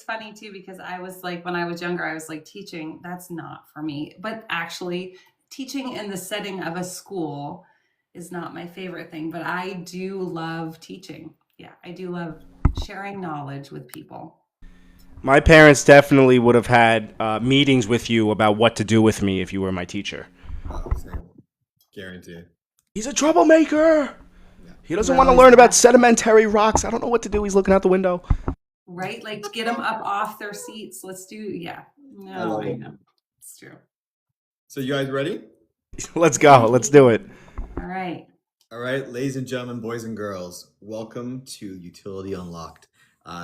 funny too, because I was like, when I was younger, I was like, teaching, that's not for me. But actually, teaching in the setting of a school is not my favorite thing. But I do love teaching. Yeah, I do love sharing knowledge with people. My parents definitely would have had meetings with you about what to do with me if you were my teacher. Oh, same. Guaranteed. He's a troublemaker. Yeah. He doesn't Well, want to learn about sedimentary rocks. I don't know what to do. He's looking out the window. Right? Like get them up off their seats. Let's do, yeah. No, I know. It's true. So you guys ready? Let's go. Let's do it. All right. All right, ladies and gentlemen, boys and girls, welcome to Utility Unlocked.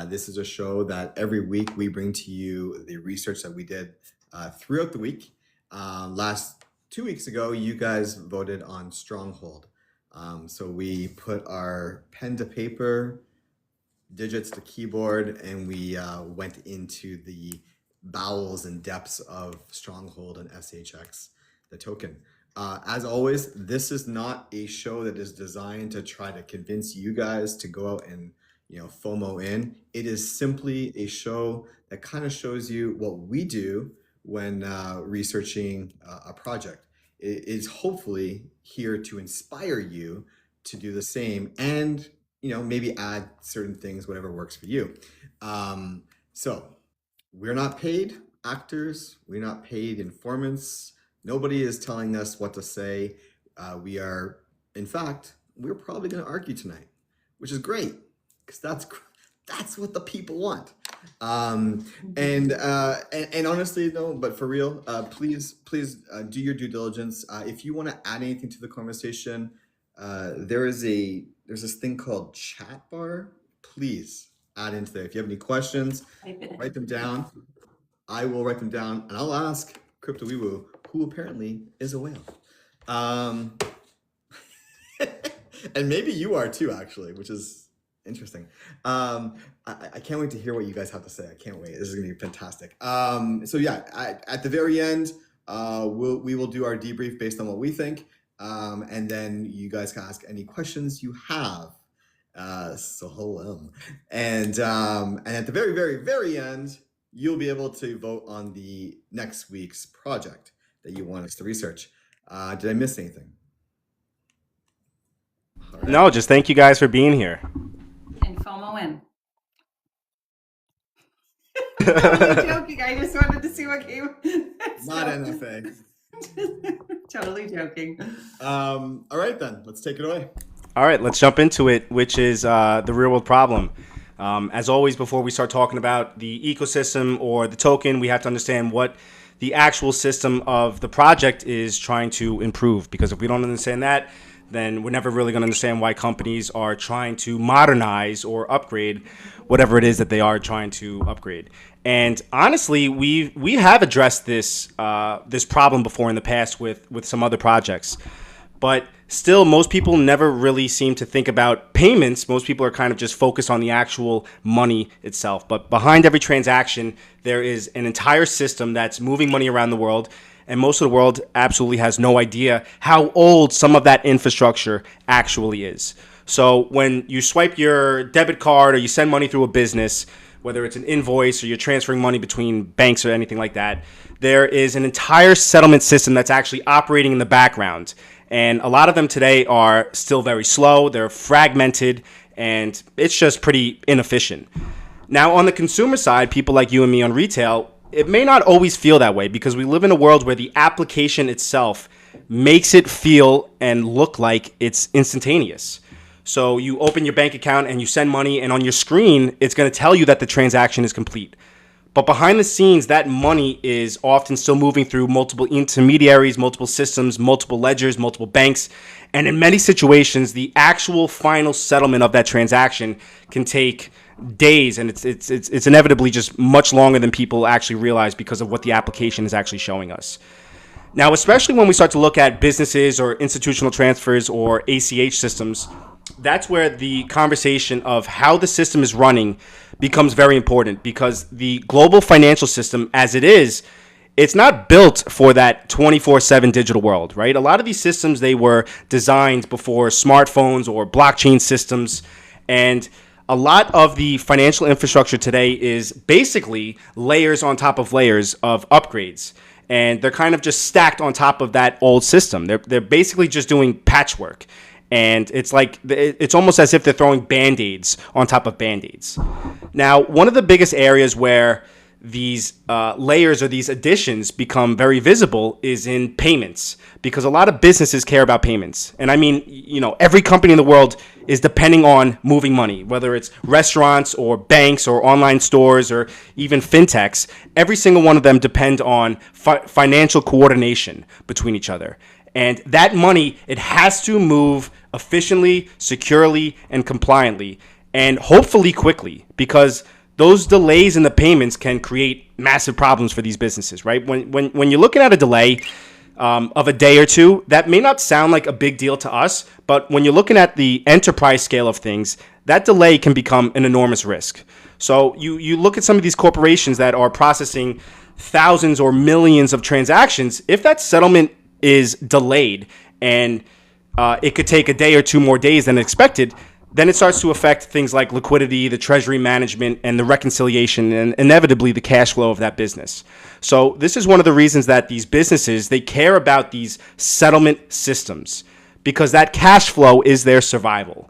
This is a show that every week we bring to you the research that we did throughout the week. Last 2 weeks ago, you guys voted on Stronghold. So we put our pen to paper, digits to keyboard, and we went into the bowels and depths of Stronghold and SHX, the token. As always, this is not a show that is designed to try to convince you guys to go out and FOMO in. It is simply a show that kind of shows you what we do when researching a project. It is hopefully here to inspire you to do the same and maybe add certain things, whatever works for you. So we're not paid actors, we're not paid informants. Nobody is telling us what to say. In fact, we're probably going to argue tonight, which is great because that's what the people want. And honestly, though, but for real, please do your due diligence. If you want to add anything to the conversation, there's this thing called chat bar. Please add into there. If you have any questions, write them down. I will write them down, and I'll ask Crypto Weewoo, who apparently is a whale. And maybe you are too, actually, which is interesting. I can't wait to hear what you guys have to say. I can't wait. This is going to be fantastic. So yeah, at the very end, we will do our debrief based on what we think. And then you guys can ask any questions you have. So hello. And at the very, very, very end, you'll be able to vote on the next week's project that you want us to research. Did I miss anything? Right. No, just thank you guys for being here. And FOMO in. Totally joking. I just wanted to see what came. Not NFA. Totally joking. All right, then. Let's take it away. All right, let's jump into it, which is the real world problem. As always, before we start talking about the ecosystem or the token, we have to understand what the actual system of the project is trying to improve. Because if we don't understand that, then we're never really going to understand why companies are trying to modernize or upgrade whatever it is that they are trying to upgrade. And honestly, we have addressed this problem before in the past with some other projects. But still, most people never really seem to think about payments. Most people are kind of just focused on the actual money itself. But behind every transaction, there is an entire system that's moving money around the world. And most of the world absolutely has no idea how old some of that infrastructure actually is. So when you swipe your debit card or you send money through a business, whether it's an invoice or you're transferring money between banks or anything like that, there is an entire settlement system that's actually operating in the background. And a lot of them today are still very slow, they're fragmented, and it's just pretty inefficient. Now, on the consumer side, people like you and me on retail, it may not always feel that way because we live in a world where the application itself makes it feel and look like it's instantaneous. So you open your bank account and you send money, and on your screen, it's going to tell you that the transaction is complete. But behind the scenes, that money is often still moving through multiple intermediaries, multiple systems, multiple ledgers, multiple banks. And in many situations, the actual final settlement of that transaction can take days, and it's inevitably just much longer than people actually realize because of what the application is actually showing us. Now, especially when we start to look at businesses or institutional transfers or ACH systems, that's where the conversation of how the system is running becomes very important, because the global financial system as it is, it's not built for that 24/7 digital world, right? A lot of these systems, they were designed before smartphones or blockchain systems, and a lot of the financial infrastructure today is basically layers on top of layers of upgrades. And they're kind of just stacked on top of that old system. They're basically just doing patchwork. And it's like, it's almost as if they're throwing Band-Aids on top of Band-Aids. Now, one of the biggest areas where these layers or these additions become very visible is in payments, because a lot of businesses care about payments. And I mean, every company in the world is depending on moving money, whether it's restaurants or banks or online stores or even fintechs. Every single one of them depend on financial coordination between each other. And that money, it has to move efficiently, securely, and compliantly, and hopefully quickly, because those delays in the payments can create massive problems for these businesses, right? When you're looking at a delay of a day or two, that may not sound like a big deal to us, but when you're looking at the enterprise scale of things, that delay can become an enormous risk. So you look at some of these corporations that are processing thousands or millions of transactions. If that settlement is delayed and it could take a day or two more days than expected, then it starts to affect things like liquidity, the treasury management, and the reconciliation, and inevitably the cash flow of that business. So this is one of the reasons that these businesses, they care about these settlement systems, because that cash flow is their survival.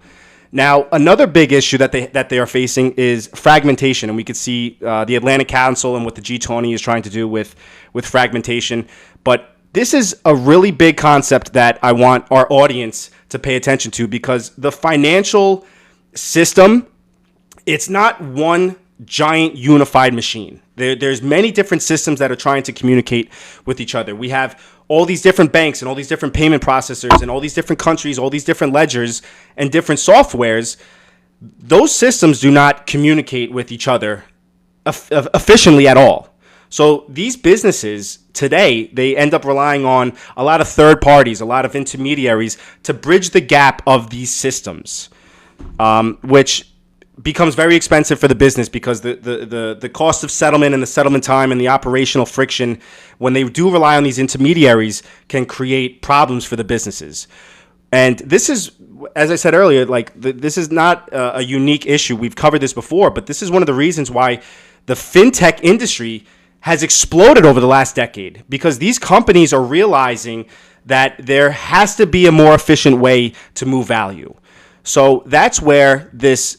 Now, another big issue that they are facing is fragmentation, and we could see the Atlantic Council and what the G20 is trying to do with fragmentation. But this is a really big concept that I want our audience to pay attention to, because the financial system, it's not one giant unified machine. There's many different systems that are trying to communicate with each other. We have all these different banks and all these different payment processors and all these different countries, all these different ledgers and different softwares. Those systems do not communicate with each other efficiently at all. So these businesses today, they end up relying on a lot of third parties, a lot of intermediaries to bridge the gap of these systems, which becomes very expensive for the business, because the cost of settlement and the settlement time and the operational friction when they do rely on these intermediaries can create problems for the businesses. And this is, as I said earlier, this is not a unique issue. We've covered this before, but this is one of the reasons why the fintech industry has exploded over the last decade, because these companies are realizing that there has to be a more efficient way to move value. So that's where this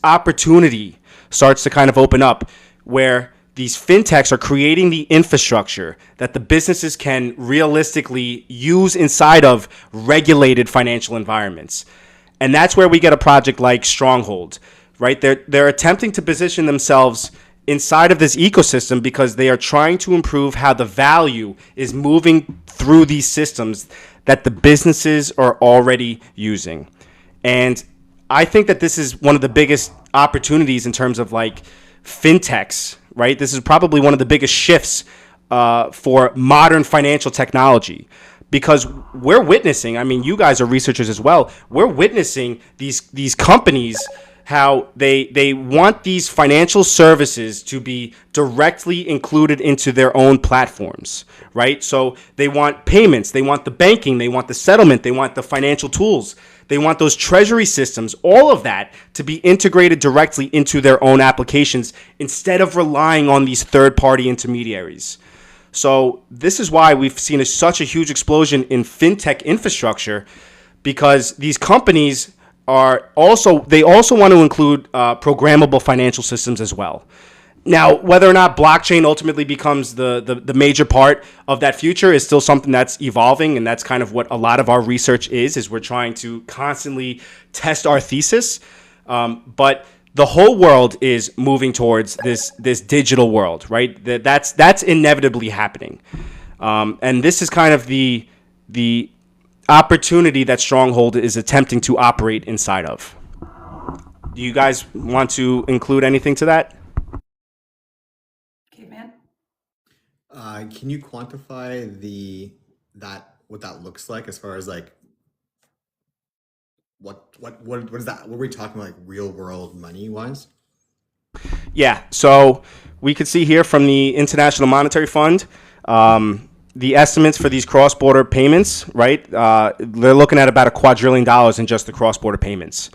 opportunity starts to kind of open up, where these fintechs are creating the infrastructure that the businesses can realistically use inside of regulated financial environments. And that's where we get a project like Stronghold, right? They're attempting to position themselves inside of this ecosystem, because they are trying to improve how the value is moving through these systems that the businesses are already using. And I think that this is one of the biggest opportunities in terms of fintechs, right? This is probably one of the biggest shifts for modern financial technology, because we're witnessing, I mean, you guys are researchers as well, we're witnessing these companies, how they want these financial services to be directly included into their own platforms, right? So they want payments, they want the banking, they want the settlement, they want the financial tools, they want those treasury systems, all of that to be integrated directly into their own applications instead of relying on these third-party intermediaries. So this is why we've seen such a huge explosion in fintech infrastructure, because these companies also want to include programmable financial systems as well. Now, whether or not blockchain ultimately becomes the major part of that future is still something that's evolving, and that's kind of what a lot of our research is we're trying to constantly test our thesis. But the whole world is moving towards this digital world, right? That's inevitably happening. And this is kind of the opportunity that Stronghold is attempting to operate inside of. Do you guys want to include anything to that? Okay, man. Can you quantify what that looks like, as far as what is that? What are we talking about, real world money wise? Yeah. So we could see here from the International Monetary Fund, the estimates for these cross-border payments, right? They're looking at about $250 billion in just the cross-border payments,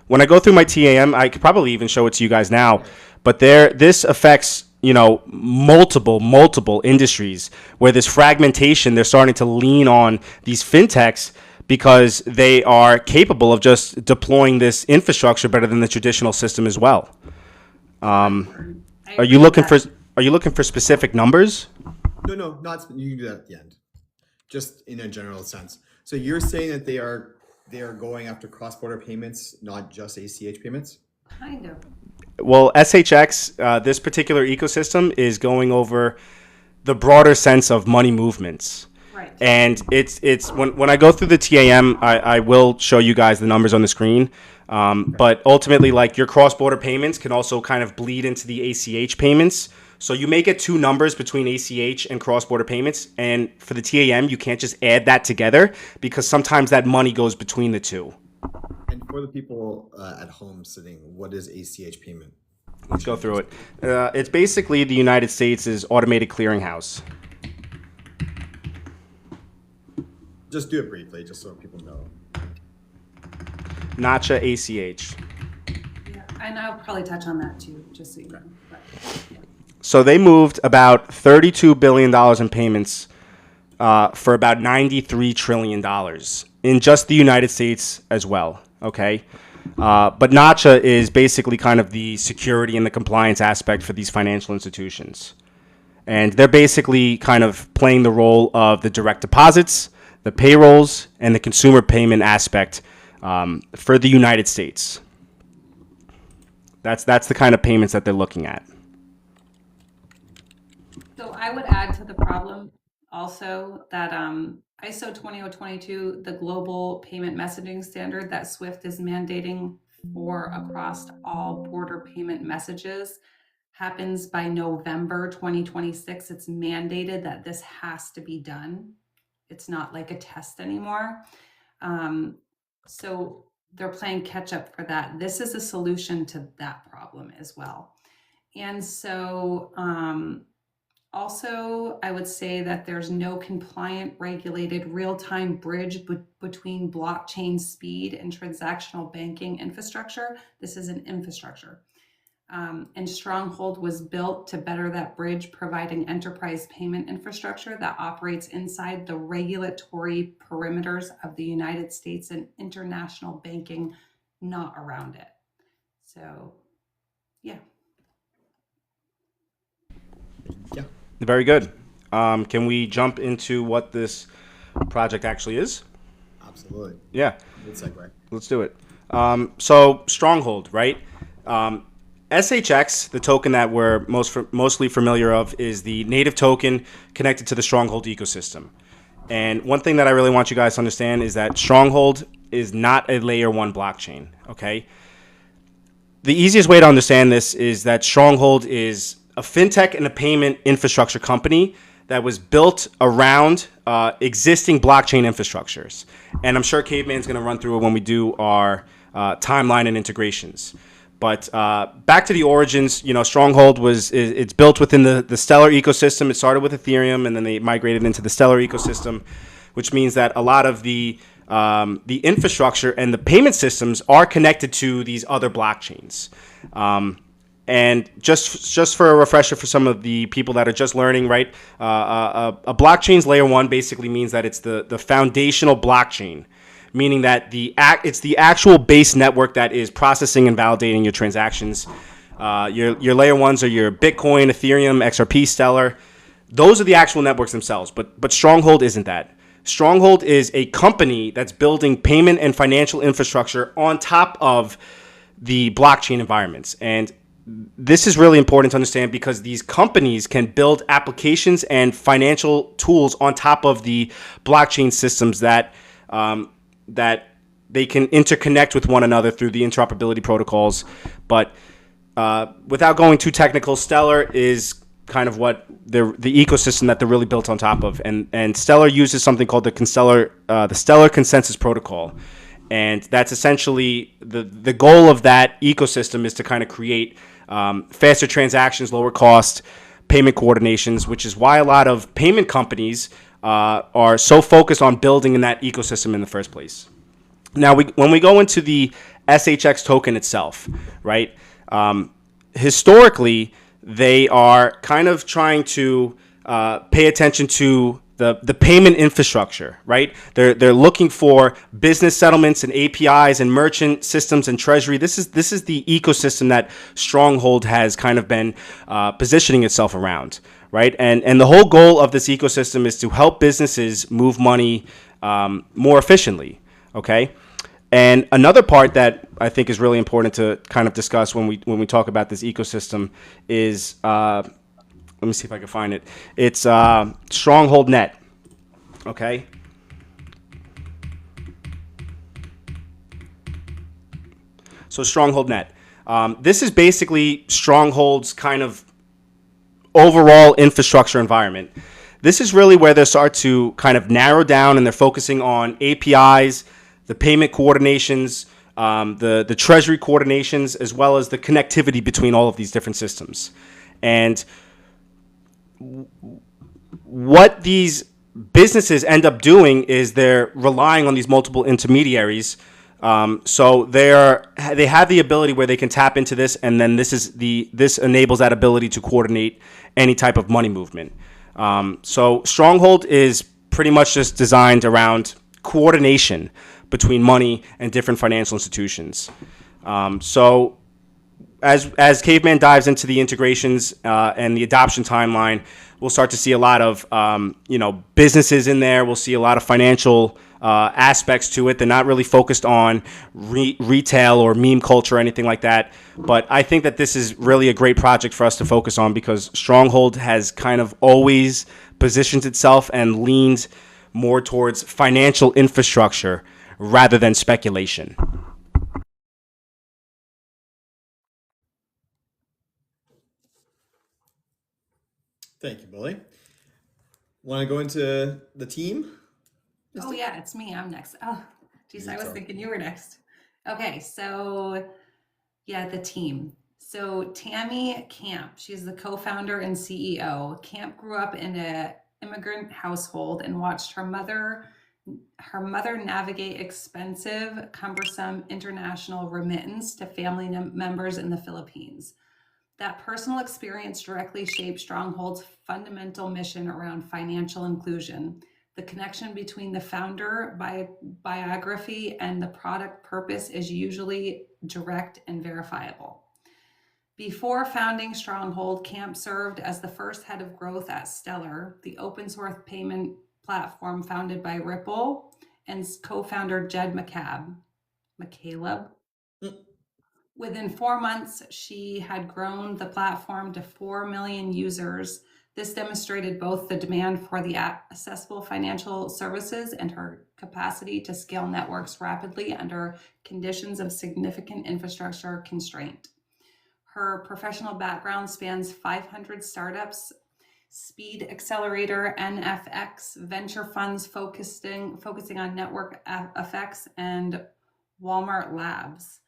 when I go through my TAM, I could probably even show it to you guys now, but this affects, multiple industries where this fragmentation, they're starting to lean on these fintechs because they are capable of just deploying this infrastructure better than the traditional system as well. Are you looking for specific numbers? No, not you can do that at the end. Just in a general sense. So you're saying that they are going after cross-border payments, not just ACH payments? Kind of. Well, SHX, this particular ecosystem is going over the broader sense of money movements. Right. And it's when I go through the TAM, I will show you guys the numbers on the screen. But ultimately, like, your cross-border payments can also kind of bleed into the ACH payments. So you may get two numbers between ACH and cross-border payments. And for the TAM, you can't just add that together because sometimes that money goes between the two. And for the people at home sitting, what is ACH payment? Let's go through it. It's basically the United States' automated clearinghouse. Just do it briefly, just so people know. NACHA ACH. Yeah, and I'll probably touch on that too, just so you know. But, yeah. So they moved about $32 billion in payments for about $93 trillion in just the United States as well, okay? But NACHA is basically kind of the security and the compliance aspect for these financial institutions. And they're basically kind of playing the role of the direct deposits, the payrolls, and the consumer payment aspect for the United States. That's the kind of payments that they're looking at. So I would add to the problem also that ISO 20022, the global payment messaging standard that SWIFT is mandating for across all border payment messages, happens by November 2026. It's mandated that this has to be done. It's not like a test anymore. So they're playing catch up for that. This is a solution to that problem as well. And so also, I would say that there's no compliant, regulated, real-time bridge between blockchain speed and transactional banking infrastructure. This is an infrastructure. And Stronghold was built to better that bridge, providing enterprise payment infrastructure that operates inside the regulatory perimeters of the United States and international banking, not around it. So, yeah. Yeah. Very good. Can we jump into what this project actually is? Absolutely. Yeah. Good segue. Let's do it. So Stronghold, right? SHX, the token that we're mostly familiar of, is the native token connected to the Stronghold ecosystem. And one thing that I really want you guys to understand is that Stronghold is not a layer 1 blockchain, okay? The easiest way to understand this is that Stronghold is a fintech and a payment infrastructure company that was built around existing blockchain infrastructures. And I'm sure Caveman's going to run through it when we do our timeline and integrations. But back to the origins, Stronghold it's built within the Stellar ecosystem. It started with Ethereum, and then they migrated into the Stellar ecosystem, which means that a lot of the infrastructure and the payment systems are connected to these other blockchains. And just for a refresher for some of the people that are just learning, right? A blockchain's layer 1 basically means that it's the foundational blockchain, meaning that it's the actual base network that is processing and validating your transactions. Your layer 1s are your Bitcoin, Ethereum, XRP, Stellar. Those are the actual networks themselves, but Stronghold isn't that. Stronghold is a company that's building payment and financial infrastructure on top of the blockchain environments. And this is really important to understand because these companies can build applications and financial tools on top of the blockchain systems that they can interconnect with one another through the interoperability protocols. But without going too technical, Stellar is kind of what the ecosystem that they're really built on top of. And Stellar uses something called the Stellar Consensus Protocol. And that's essentially the goal of that ecosystem is to kind of create faster transactions, lower cost payment coordinations, which is why a lot of payment companies are so focused on building in that ecosystem in the first place. Now, when we go into the SHX token itself, right? Historically, they are kind of trying to pay attention to the payment infrastructure, right? They're looking for business settlements and APIs and merchant systems and treasury. This is the ecosystem that Stronghold has kind of been positioning itself around, right? And the whole goal of this ecosystem is to help businesses move money more efficiently, okay? And another part that I think is really important to kind of discuss when we talk about this ecosystem is let me see if I can find it. It's Stronghold Net. Okay. So Stronghold Net. This is basically Stronghold's kind of overall infrastructure environment. This is really where they start to kind of narrow down, and they're focusing on APIs, the payment coordinations, the treasury coordinations, as well as the connectivity between all of these different systems. And what these businesses end up doing is they're relying on these multiple intermediaries. So they have the ability where they can tap into this, and then this enables that ability to coordinate any type of money movement. So Stronghold is pretty much just designed around coordination between money and different financial institutions. So as Caveman dives into the integrations and the adoption timeline, we'll start to see a lot of businesses in there. We'll see a lot of financial aspects to it. They're not really focused on retail or meme culture or anything like that. But I think that this is really a great project for us to focus on, because Stronghold has kind of always positioned itself and leaned more towards financial infrastructure rather than speculation. Thank you, Billy. Want to go into the team? Oh yeah, it's me. I'm next. Oh, geez, I was Sorry. thinking you were next. Okay, so yeah, the team. So Tammy Camp, she's the co-founder and CEO. Camp grew up in an immigrant household and watched her mother navigate expensive, cumbersome international remittance to family members in the Philippines. That personal experience directly shaped Stronghold's fundamental mission around financial inclusion. The connection between the founder biography and the product purpose is usually direct and verifiable. Before founding Stronghold, Camp served as the first head of growth at Stellar, the open source payment platform founded by Ripple and co-founder Jed McCaleb. Within 4 months, she had grown the platform to 4 million users. This demonstrated both the demand for the accessible financial services and her capacity to scale networks rapidly under conditions of significant infrastructure constraint. Her professional background spans 500 startups, Speed Accelerator, NFX, venture funds focusing on network effects, and Walmart Labs.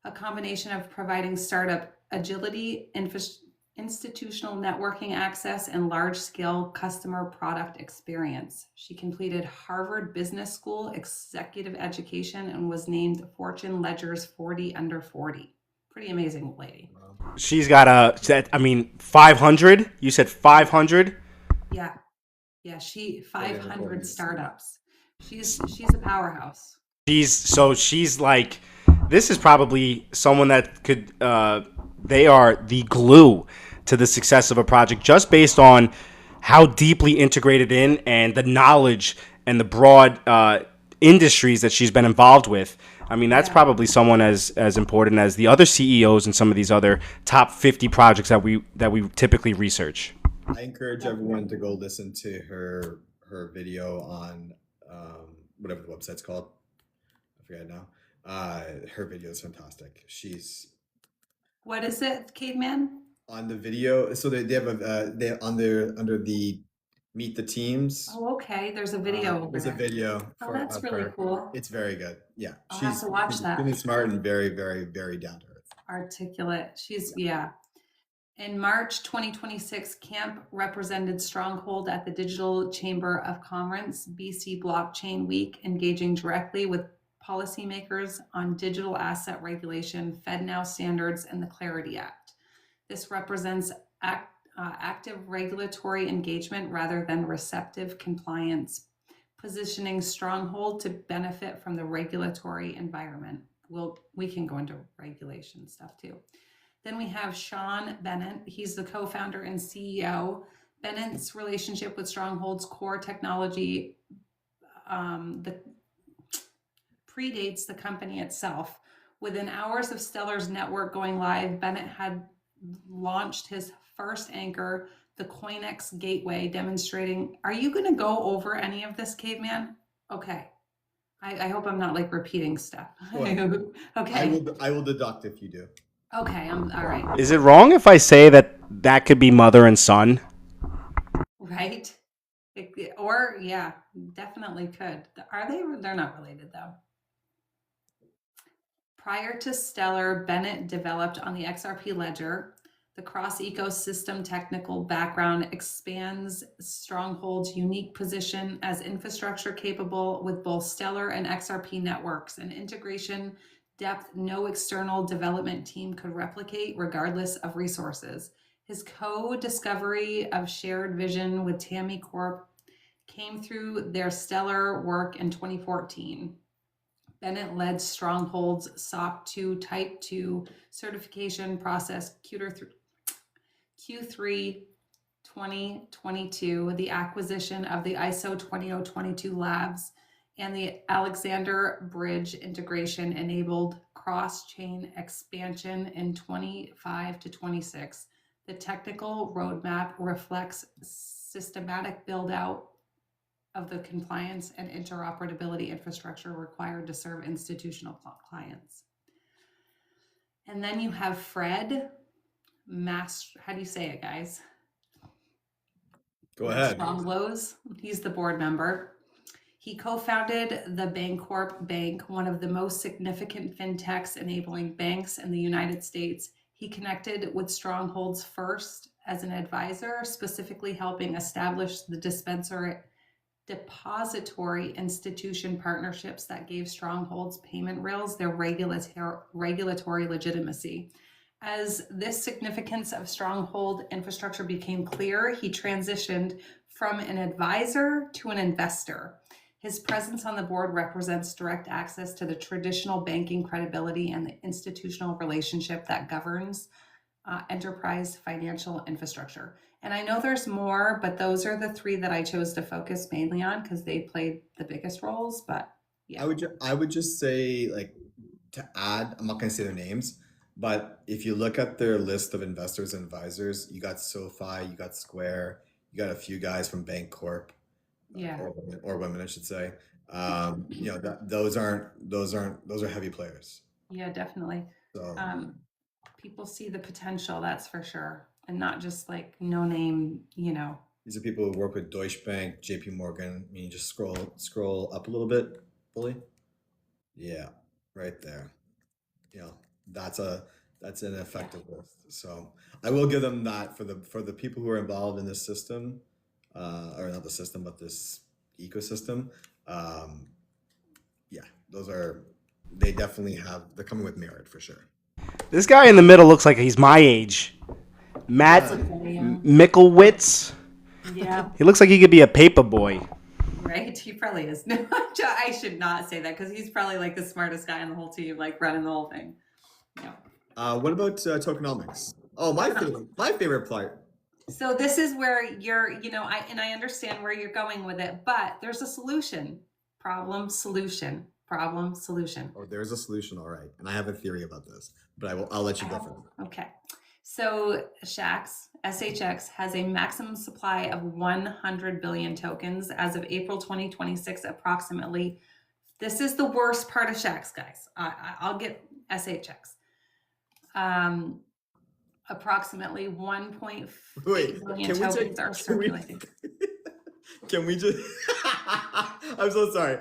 A combination of providing startup agility, institutional networking access, and large-scale customer product experience. She completed Harvard Business School executive education and was named Fortune Ledger's 40 Under 40. Pretty amazing lady. She's got 500. You said 500? Yeah, 500 startups. She's a powerhouse. She's like, this is probably someone that could, they are the glue to the success of a project, just based on how deeply integrated in and the knowledge and the broad industries that she's been involved with. I mean, that's probably someone as important as the other CEOs and some of these other top 50 projects that we typically research. I encourage everyone to go listen to her video on whatever the website's called. I forget now. Her video is fantastic. She's What is it, Caveman? on the video. So they have under the Meet the Teams. Oh, okay. There's a video over There's there. a video. Oh, that's really cool. It's very good. Yeah, I'll have to watch that. Really smart and very, very, very down to earth. Articulate. She's In March 2026, Camp represented Stronghold at the Digital Chamber of Commerce BC Blockchain Week, engaging directly with policymakers on digital asset regulation, FedNow standards, and the Clarity Act. This represents active regulatory engagement rather than receptive compliance, positioning Stronghold to benefit from the regulatory environment. We can go into regulation stuff too. Then we have Sean Bennett. He's the co-founder and CEO. Bennett's relationship with Stronghold's core technology predates the company itself. Within hours of Stellar's network going live, Bennett had launched his first anchor, the CoinEx Gateway, demonstrating. Are you going to go over any of this, Caveman? Okay. I hope I'm not like repeating stuff. Well, Okay. I will deduct if you do. Okay. All right. Is it wrong if I say that could be mother and son? Right. Or yeah, definitely could. Are they? They're not related though. Prior to Stellar, Bennett developed on the XRP ledger. The cross-ecosystem technical background expands Stronghold's unique position as infrastructure capable with both Stellar and XRP networks, an integration depth no external development team could replicate regardless of resources. His co-discovery of shared vision with Tammy Corp came through their Stellar work in 2014. Bennett led Stronghold's SOC 2 Type 2 certification process Q3 2022, the acquisition of the ISO 20022 labs, and the Alexander Bridge integration enabled cross-chain expansion in 25 to 26. The technical roadmap reflects systematic build-out of the compliance and interoperability infrastructure required to serve institutional clients. And then you have Fred how do you say it, guys? Go ahead. Stronglows. He's the board member. He co-founded the Bancorp Bank, one of the most significant fintechs enabling banks in the United States. He connected with Stronghold's first as an advisor, specifically helping establish the depository institution partnerships that gave Stronghold's payment rails their regulatory legitimacy. As this significance of Stronghold infrastructure became clear, he transitioned from an advisor to an investor. His presence on the board represents direct access to the traditional banking credibility and the institutional relationship that governs enterprise financial infrastructure. And I know there's more, but those are the three that I chose to focus mainly on because they played the biggest roles. But yeah, I would just say, like, to add, I'm not going to say their names, but if you look at their list of investors and advisors, you got SoFi, you got Square, you got a few guys from Bancorp, yeah, or women, I should say. You know, those are heavy players. yeah, definitely. So People see the potential, that's for sure, and not just like no name, you know. these are people who work with Deutsche Bank, JP Morgan. I mean, just scroll up a little bit, fully. Yeah, right there. You know, that's an effective list. So I will give them that for the people who are involved in this system, or not the system, but this ecosystem. Yeah, they definitely they're coming with merit for sure. This guy in the middle looks like he's my age. Matt Mickelwitz. Yeah. He looks like he could be a paper boy. Right? He probably is. No, I should not say that because he's probably like the smartest guy on the whole team, like running the whole thing. Yeah. What about tokenomics? Oh, my favorite part. So this is where I understand where you're going with it, but there's a solution. Problem, solution. Problem, solution. Oh, there's a solution, all right. And I have a theory about this, but I'll let you go first. Okay. So SHX has a maximum supply of 100 billion tokens as of April 2026, approximately. This is the worst part of SHX, guys. I'll get SHX. Approximately 1.8 billion tokens are circulating. Can we just? I'm so sorry.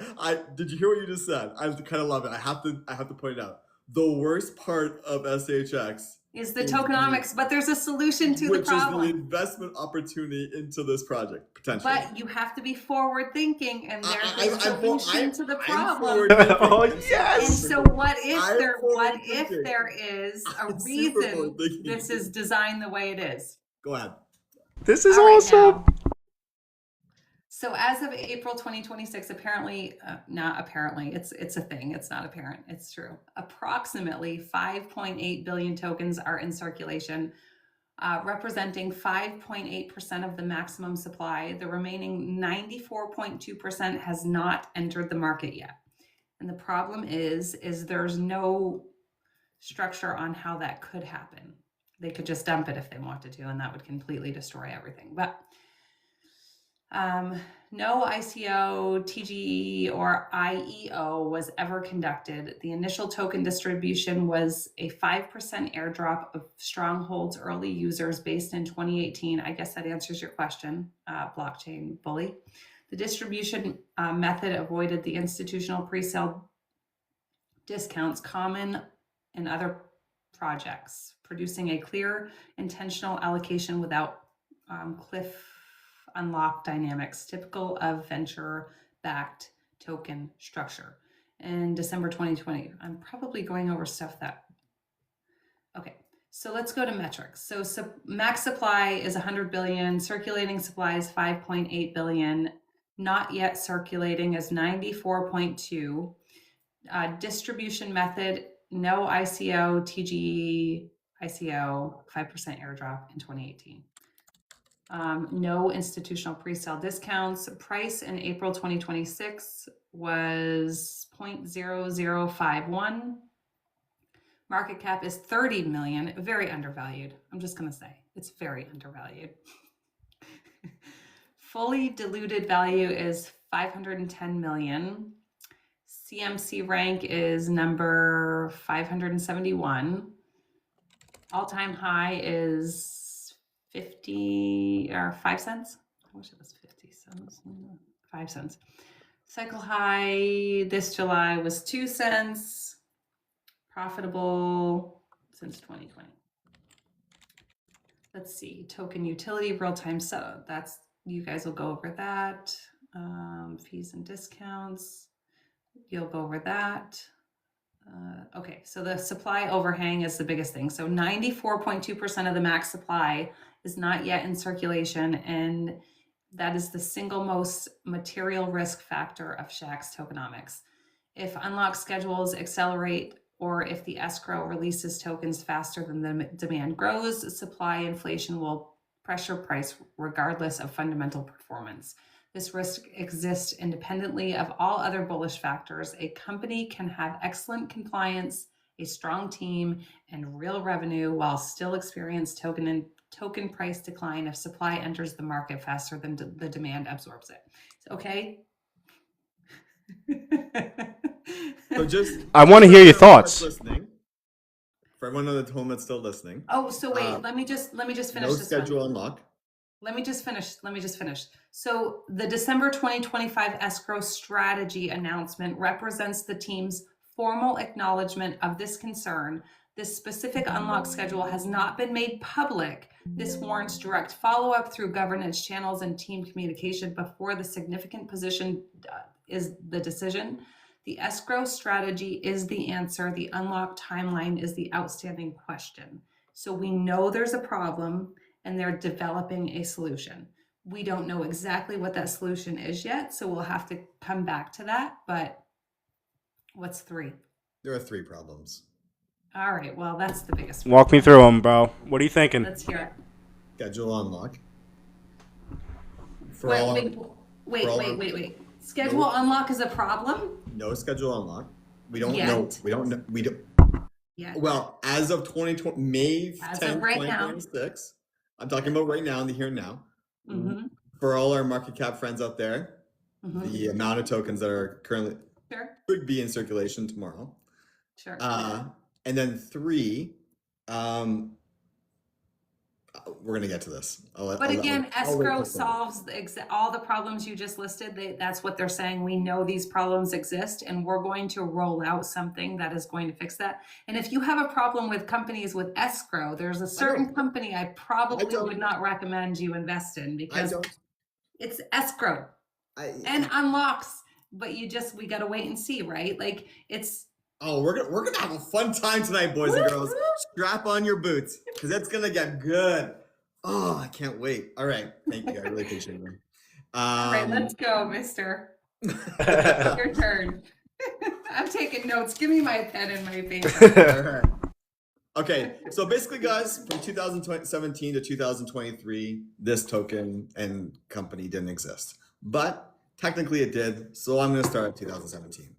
Did you hear what you just said? I kind of love it. I have to point it out. The worst part of SHX is the tokenomics, but there's a solution to the which is the problem. investment opportunity into this project, potentially. But you have to be forward thinking, and there's I'm a solution to the problem. Oh, yes. And so what if I'm there forward thinking. is a I'm super reason forward thinking. this is designed the way it is? Go ahead. This is All right, awesome. now. So as of April 2026, apparently, not apparently, it's a thing. It's not apparent. It's true. Approximately 5.8 billion tokens are in circulation, representing 5.8% of the maximum supply. The remaining 94.2% has not entered the market yet. And the problem is there's no structure on how that could happen. They could just dump it if they wanted to, and that would completely destroy everything. But no ICO, TGE, or IEO was ever conducted. The initial token distribution was a 5% airdrop of Stronghold's early users based in 2018. I guess that answers your question, blockchain bully. The distribution method avoided the institutional pre-sale discounts common in other projects, producing a clear intentional allocation without cliff unlock dynamics typical of venture-backed token structure. In December 2020, I'm probably going over stuff that, okay, so let's go to metrics. So max supply is 100 billion, circulating supply is 5.8 billion, not yet circulating is 94.2. Distribution method, no ICO, TGE, ICO, 5% airdrop in 2018. No institutional pre-sale discounts. Price in April 2026 was 0.0051. Market cap is 30 million, very undervalued. I'm just going to say it's very undervalued. Fully diluted value is 510 million. CMC rank is number 571. All-time high is 50 or 5 cents. I wish it was 50 cents. 5 cents. Cycle high this July was 2 cents. Profitable since 2020. Let's see. Token utility, real-time setup. That's, you guys will go over that. Fees and discounts. You'll go over that. Okay, so the supply overhang is the biggest thing. So 94.2% of the max supply is not yet in circulation, and that is the single most material risk factor of SHX tokenomics. If unlock schedules accelerate, or if the escrow releases tokens faster than the demand grows, supply inflation will pressure price regardless of fundamental performance. This risk exists independently of all other bullish factors. A company can have excellent compliance, a strong team, and real revenue while still experience token price decline if supply enters the market faster than the demand absorbs it. Okay? So just I want to hear your thoughts. Listening, for everyone at home that's still listening. Oh, so wait, let me just finish no this schedule one. unlock. Let me just finish. So the December 2025 escrow strategy announcement represents the team's formal acknowledgement of this concern. This specific unlock schedule has not been made public. This warrants direct follow-up through governance channels and team communication before the significant position is the decision. The escrow strategy is the answer. The unlock timeline is the outstanding question. So we know there's a problem, and they're developing a solution. We don't know exactly what that solution is yet, so we'll have to come back to that, but what's 3? There are 3 problems. All right, well, that's the biggest one. Walk me through them, bro. What are you thinking? Let's hear it. Schedule unlock. Wait. Schedule unlock is a problem? No schedule unlock. We don't Yet. know. We don't know. We don't. Yeah. Well, as of 2020, May As 10th, of right now. 2026. I'm talking about right now in the here and now. Mm-hmm. For all our market cap friends out there, Mm-hmm. the amount of tokens that are currently could be in circulation tomorrow. Sure. And then 3, we're gonna get to this. But again, escrow I'll solves all the problems you just listed. That's what they're saying. We know these problems exist, and we're going to roll out something that is going to fix that. And if you have a problem with companies with escrow, there's a certain company I probably would not recommend you invest in because it's escrow and unlocks. But we got to wait and see, right? Like it's. Oh, we're gonna have a fun time tonight, boys and girls. Strap on your boots because it's gonna get good. Oh, I can't wait. All right, thank you. I really appreciate it. All right, let's go, mister. Your turn. I'm taking notes. Give me my pen and my paper. All right. Okay, so basically, guys, from 2017 to 2023, this token and company didn't exist, but technically it did. So I'm gonna start at 2017.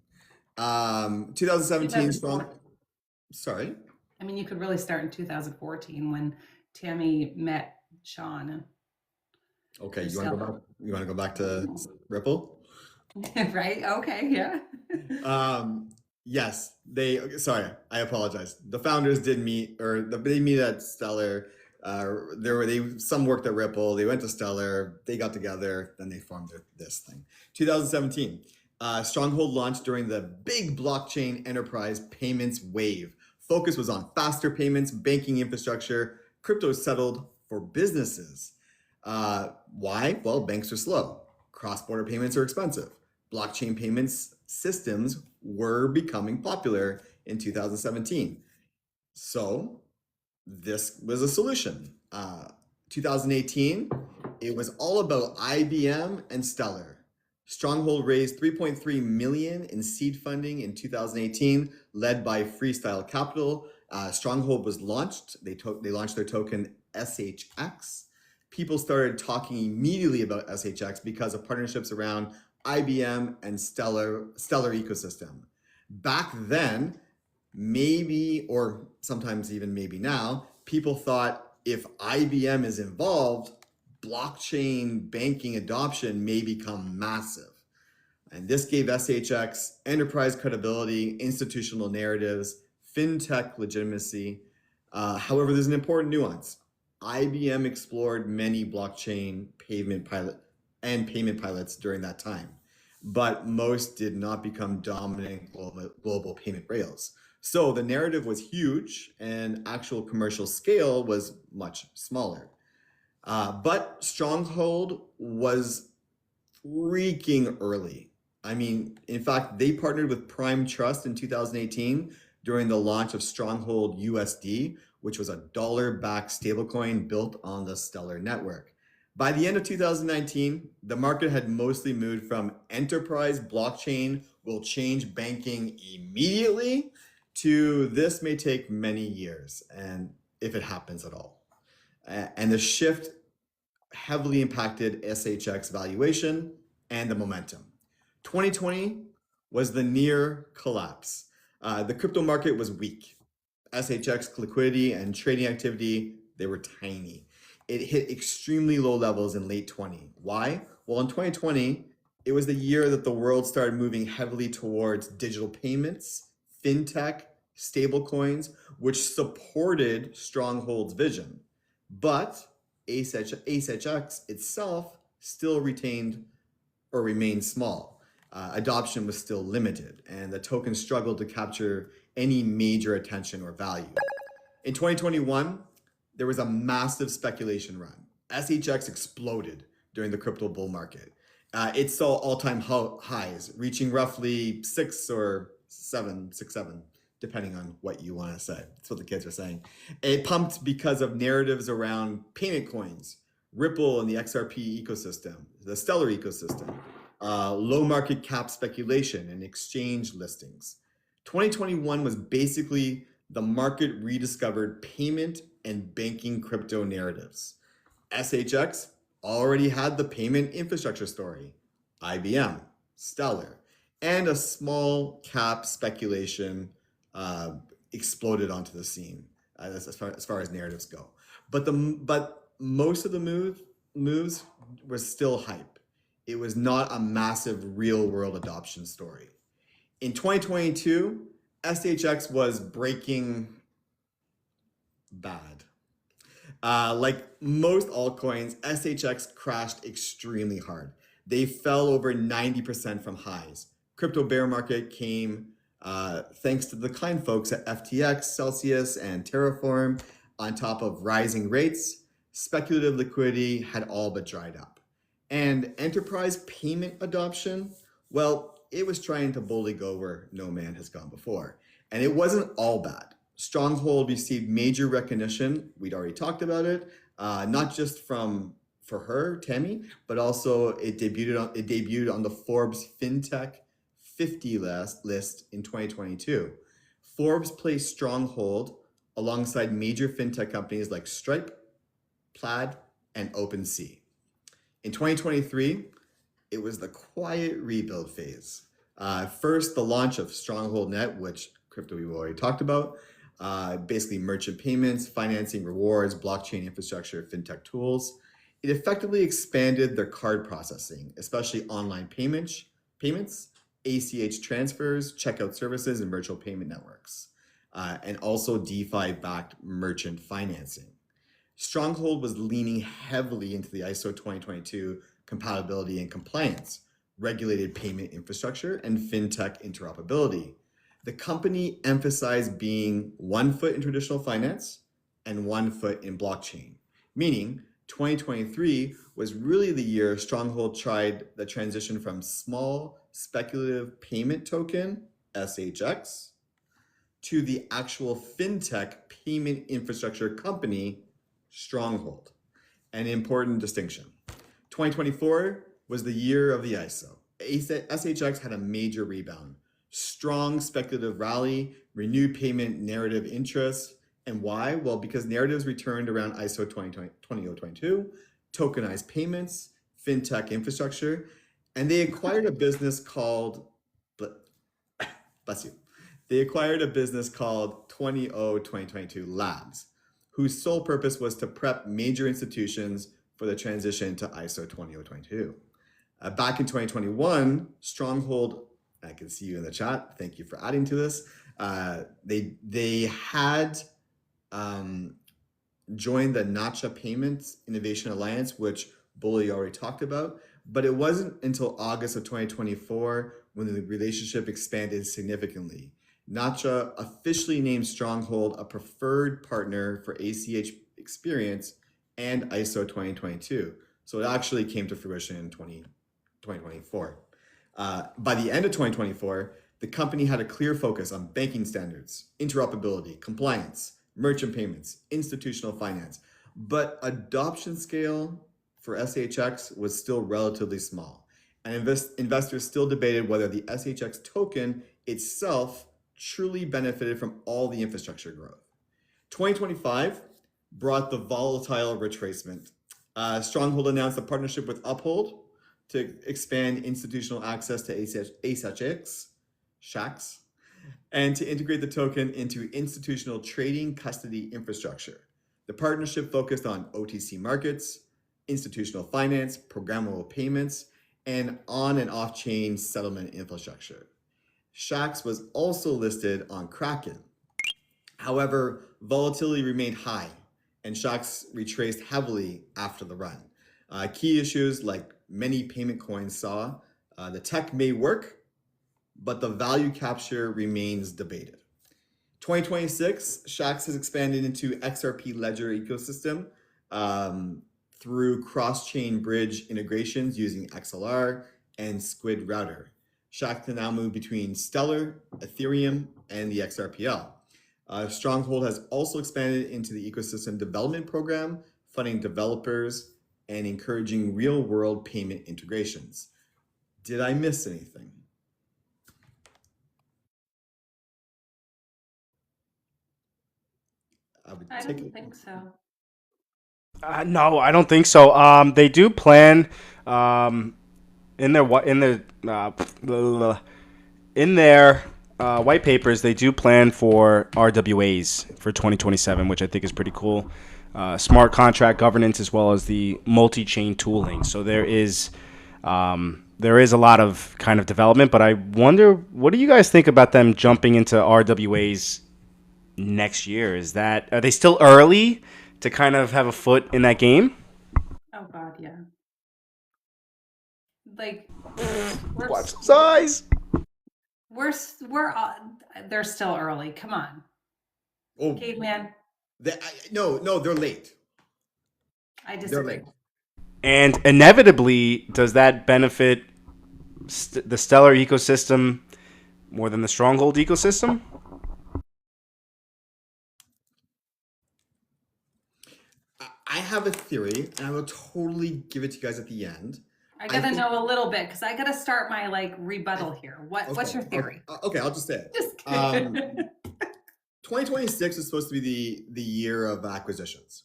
2017 strong. Sorry. I mean, you could really start in 2014 when Tammy met Sean. Okay, you want to go back? You want to go back to Ripple? Right. Okay. Yeah. Yes. Sorry, I apologize. The founders did meet, they meet at Stellar. Some worked at Ripple. They went to Stellar. They got together. Then they formed this thing. 2017. Stronghold launched during the big blockchain enterprise payments wave. Focus was on faster payments, banking infrastructure, crypto settled for businesses. Why? Well, banks are slow. Cross-border payments are expensive. Blockchain payments systems were becoming popular in 2017. So this was a solution. 2018, it was all about IBM and Stellar. Stronghold raised 3.3 million in seed funding in 2018, led by Freestyle Capital. Stronghold was launched. They launched their token SHX. People started talking immediately about SHX because of partnerships around IBM and Stellar ecosystem. Back then, maybe, or sometimes even maybe now, people thought if IBM is involved, blockchain banking adoption may become massive. And this gave SHX enterprise credibility, institutional narratives, fintech legitimacy. However, there's an important nuance. IBM explored many blockchain payment pilots during that time, but most did not become dominant global payment rails. So the narrative was huge and actual commercial scale was much smaller. But Stronghold was freaking early. I mean, in fact, they partnered with Prime Trust in 2018 during the launch of Stronghold USD, which was a dollar-backed stablecoin built on the Stellar network. By the end of 2019, the market had mostly moved from enterprise blockchain will change banking immediately to this may take many years, and if it happens at all. And the shift heavily impacted SHX valuation and the momentum. 2020 was the near collapse. The crypto market was weak. SHX liquidity and trading activity, they were tiny. It hit extremely low levels in late 20. Why? Well, in 2020, it was the year that the world started moving heavily towards digital payments, fintech, stablecoins, which supported Stronghold's vision. But SHX itself still retained or remained small. Adoption was still limited, and the token struggled to capture any major attention or value. In 2021, there was a massive speculation run. SHX exploded during the crypto bull market. It saw all-time highs, reaching roughly 6 or 7, depending on what you want to say. That's what the kids are saying. It pumped because of narratives around payment coins, Ripple and the XRP ecosystem, the Stellar ecosystem, low market cap speculation, and exchange listings. 2021 was basically the market rediscovered payment and banking crypto narratives. SHX already had the payment infrastructure story, IBM, Stellar, and a small cap speculation exploded onto the scene as far as narratives go. But most of the moves were still hype. It was not a massive real world adoption story. In 2022, SHX was breaking bad. Like most altcoins, SHX crashed extremely hard. They fell over 90% from highs. Crypto bear market came thanks to the kind folks at FTX, Celsius, and Terraform. On top of rising rates, speculative liquidity had all but dried up. And enterprise payment adoption, well, it was trying to boldly go where no man has gone before. And it wasn't all bad. Stronghold received major recognition. We'd already talked about it, not just for her, Tammy, but also it debuted on the Forbes Fintech 50 list in 2022. Forbes placed Stronghold alongside major fintech companies like Stripe, Plaid, and OpenSea. In 2023, it was the quiet rebuild phase. First, the launch of Stronghold Net, which crypto we've already talked about, basically merchant payments, financing, rewards, blockchain infrastructure, fintech tools. It effectively expanded their card processing, especially online payments, ACH transfers, checkout services, and virtual payment networks, and also DeFi-backed merchant financing. Stronghold was leaning heavily into the ISO 2022 compatibility and compliance, regulated payment infrastructure, and fintech interoperability. The company emphasized being 1 foot in traditional finance and 1 foot in blockchain, meaning 2023 was really the year Stronghold tried the transition from small speculative payment token, SHX, to the actual fintech payment infrastructure company, Stronghold. An important distinction. 2024 was the year of the ISO. SHX had a major rebound. Strong speculative rally, renewed payment narrative interest. And why? Well, because narratives returned around ISO 2022, tokenized payments, fintech infrastructure, and they acquired a business called, bless you, they acquired a business called 2022 Labs, whose sole purpose was to prep major institutions for the transition to ISO 2022. Back in 2021, Stronghold, I can see you in the chat, thank you for adding to this, they had joined the NACHA Payments Innovation Alliance, which Bully already talked about, but it wasn't until August of 2024 when the relationship expanded significantly. NACHA officially named Stronghold a preferred partner for ACH experience and ISO 2022. So it actually came to fruition in 2024. By the end of 2024, the company had a clear focus on banking standards, interoperability, compliance, merchant payments, institutional finance, but adoption scale for SHX was still relatively small. And investors still debated whether the SHX token itself truly benefited from all the infrastructure growth. 2025 brought the volatile retracement. Stronghold announced a partnership with Uphold to expand institutional access to SHX, SHX, and to integrate the token into institutional trading custody infrastructure. The partnership focused on OTC markets, institutional finance, programmable payments, and on and off-chain settlement infrastructure. SHX was also listed on Kraken. However, volatility remained high, and SHX retraced heavily after the run. Key issues, like many payment coins saw, the tech may work, but the value capture remains debated. 2026, SHX has expanded into XRP Ledger ecosystem through cross-chain bridge integrations using XLR and Squid Router. SHX can now move between Stellar, Ethereum, and the XRPL. Stronghold has also expanded into the ecosystem development program, funding developers and encouraging real-world payment integrations. Did I miss anything? I don't think so. No, I don't think so. They do plan in their white papers. They do plan for RWAs for 2027, which I think is pretty cool. Smart contract governance as well as the multi-chain tooling. So there is a lot of kind of development. But I wonder, what do you guys think about them jumping into RWAs next year? Are they still early to kind of have a foot in that game? Oh God, yeah. Like we're Watch those eyes. we're they're still early. Come on, Oh, caveman. no, they're late. I They're disagree. late. And inevitably, does that benefit the Stellar ecosystem more than the Stronghold ecosystem? I have a theory, and I will totally give it to you guys at the end. I gotta know a little bit because I gotta start my like rebuttal here. What's your Okay, theory? okay, I'll just say it. Just kidding. 2026 is supposed to be the year of acquisitions.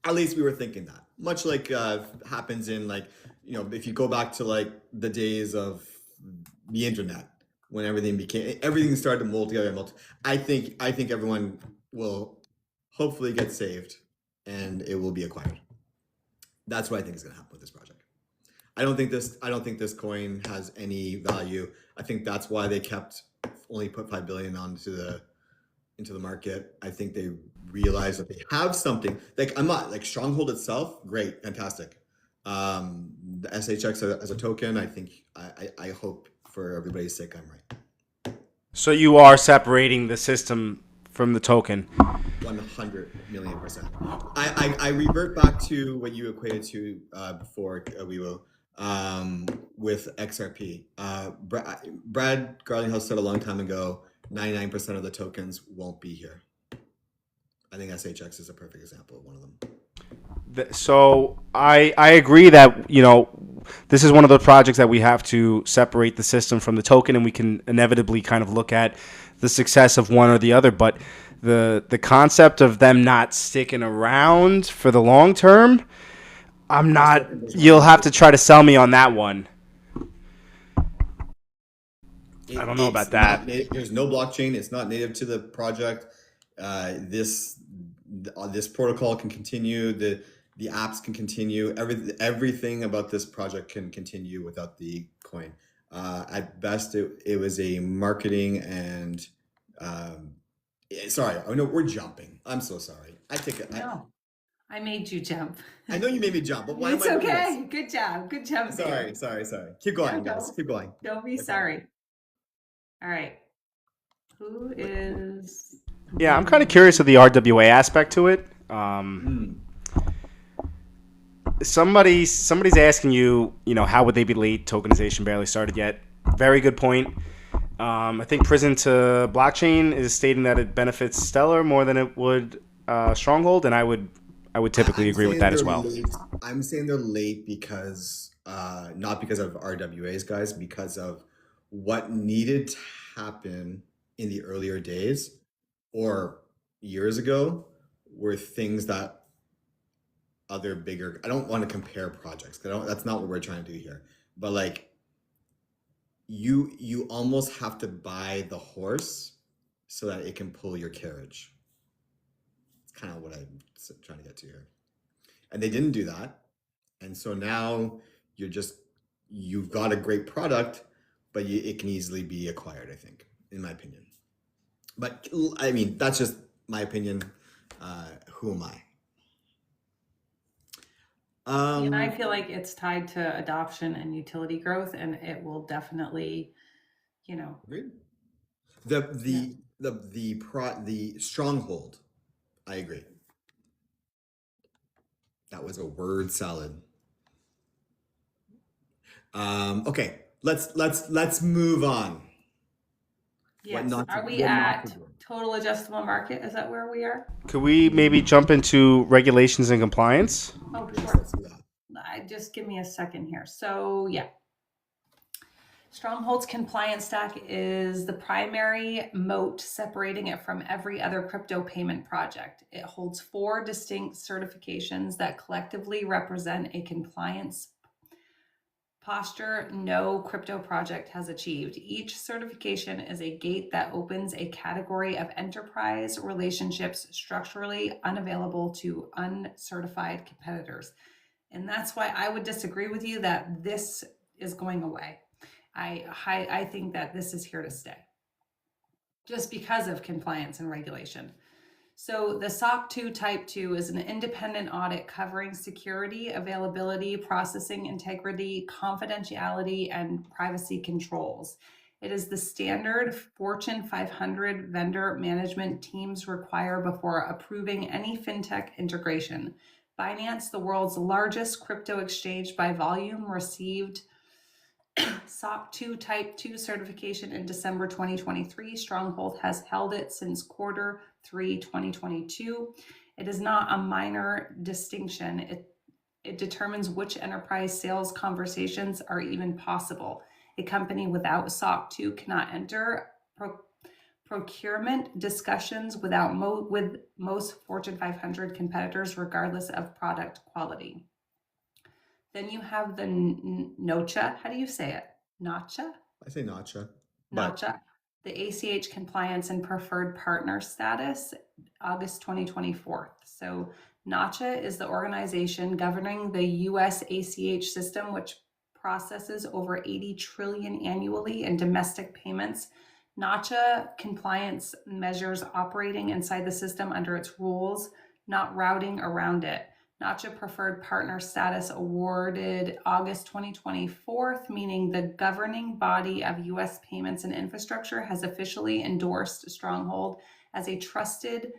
At least we were thinking that. Much like happens in like, if you go back to like the days of the internet when everything started to mold together. I think everyone will hopefully get saved and it will be acquired. That's what I think is going to happen with this project. I don't think this coin has any value. I think that's why they only put 5 billion into the market. I think they realize that they have something. Like I'm not like Stronghold itself, great, fantastic. The SHX as a token, I think I hope for everybody's sake I'm right. So you are separating the system from the token. 100 million %. I revert back to what you equated to before we will with XRP. Brad Garlinghouse said a long time ago, 99% of the tokens won't be here. I think SHX is a perfect example of one of them. So I agree that, this is one of the projects that we have to separate the system from the token, and we can inevitably kind of look at the success of one or the other. But the concept of them not sticking around for the long term, you'll have to try to sell me on that one. I don't know about that. There's no blockchain. It's not native to the project. This protocol can continue. The apps can continue. Everything about this project can continue without the coin. At best, it was a marketing and sorry. I know we're jumping. I'm so sorry. I take it. No, I made you jump. I know you made me jump, but why It's am I doing okay. this? Good job. Good job. Sorry. Keep going, guys. Keep going. Don't be sorry. All right. Who is? Yeah, I'm kind of curious of the RWA aspect to it. Somebody's asking you, how would they be late? Tokenization barely started yet. Very good point. I think Prison to Blockchain is stating that it benefits Stellar more than it would Stronghold, and I would typically agree with that as well. I'm saying they're late because not because of RWAs, guys, because of what needed to happen in the earlier days or years ago were things that other bigger. I don't want to compare projects because that's not what we're trying to do here. But like, you almost have to buy the horse so that it can pull your carriage. It's kind of what I'm trying to get to here. And they didn't do that. And so now you've got a great product, but it can easily be acquired, I think, in my opinion. But I mean, that's just my opinion. Who am I? And I feel like it's tied to adoption and utility growth, and it will definitely, Agreed. The Stronghold, I agree. That was a word salad. Okay, let's move on. Yes. Are we at total adjustable market? Is that where we are? Could we maybe jump into regulations and compliance? Oh, Yes, sure. let's do that. Just give me a second here. So yeah. Stronghold's compliance stack is the primary moat separating it from every other crypto payment project. It holds 4 distinct certifications that collectively represent a compliance posture no crypto project has achieved. Each certification is a gate that opens a category of enterprise relationships structurally unavailable to uncertified competitors. And that's why I would disagree with you that this is going away. I think that this is here to stay just because of compliance and regulation. So the SOC 2 Type 2 is an independent audit covering security, availability, processing integrity, confidentiality, and privacy controls. It is the standard Fortune 500 vendor management teams require before approving any fintech integration. Binance, the world's largest crypto exchange by volume, received SOC 2 Type 2 certification in December 2023. Stronghold has held it since quarter 3 2022. It is not a minor distinction. It determines which enterprise sales conversations are even possible. A company without SOC 2 cannot enter procurement discussions with most Fortune 500 competitors, regardless of product quality. Then you have the NOCHA. How do you say it? NACHA? I say NACHA. But NACHA. The ACH compliance and preferred partner status, August 2024. So NACHA is the organization governing the US ACH system, which processes over 80 trillion annually in domestic payments. NACHA compliance measures operating inside the system under its rules, not routing around it. NACHA preferred partner status awarded August 2024, meaning the governing body of U.S. payments and infrastructure has officially endorsed Stronghold as a trusted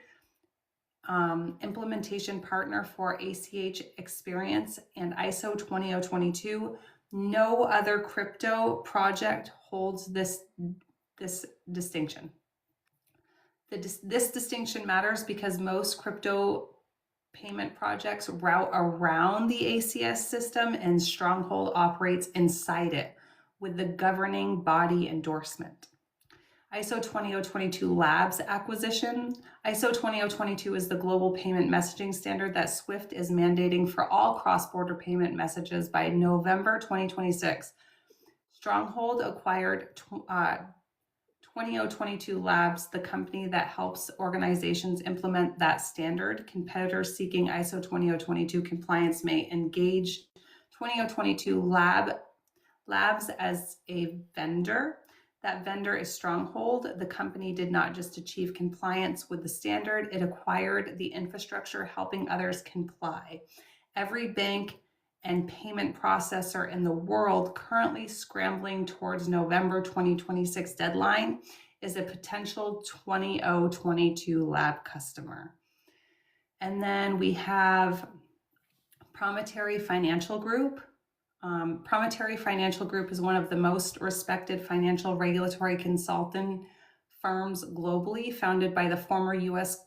implementation partner for ACH experience and ISO 20022. No other crypto project holds this distinction. This distinction matters because most crypto payment projects route around the ACS system, and Stronghold operates inside it with the governing body endorsement. ISO 20022 Labs acquisition. ISO 20022 is the global payment messaging standard that SWIFT is mandating for all cross-border payment messages by November 2026. Stronghold acquired 20022 Labs, the company that helps organizations implement that standard. Competitors seeking ISO 20022 compliance may engage 20022 Labs as a vendor. That vendor is Stronghold. The company did not just achieve compliance with the standard, it acquired the infrastructure helping others comply. Every bank and payment processor in the world currently scrambling towards November 2026 deadline is a potential 20022 Lab customer. And then we have Promontory Financial Group. Promontory Financial Group is one of the most respected financial regulatory consultant firms globally, founded by the former U.S.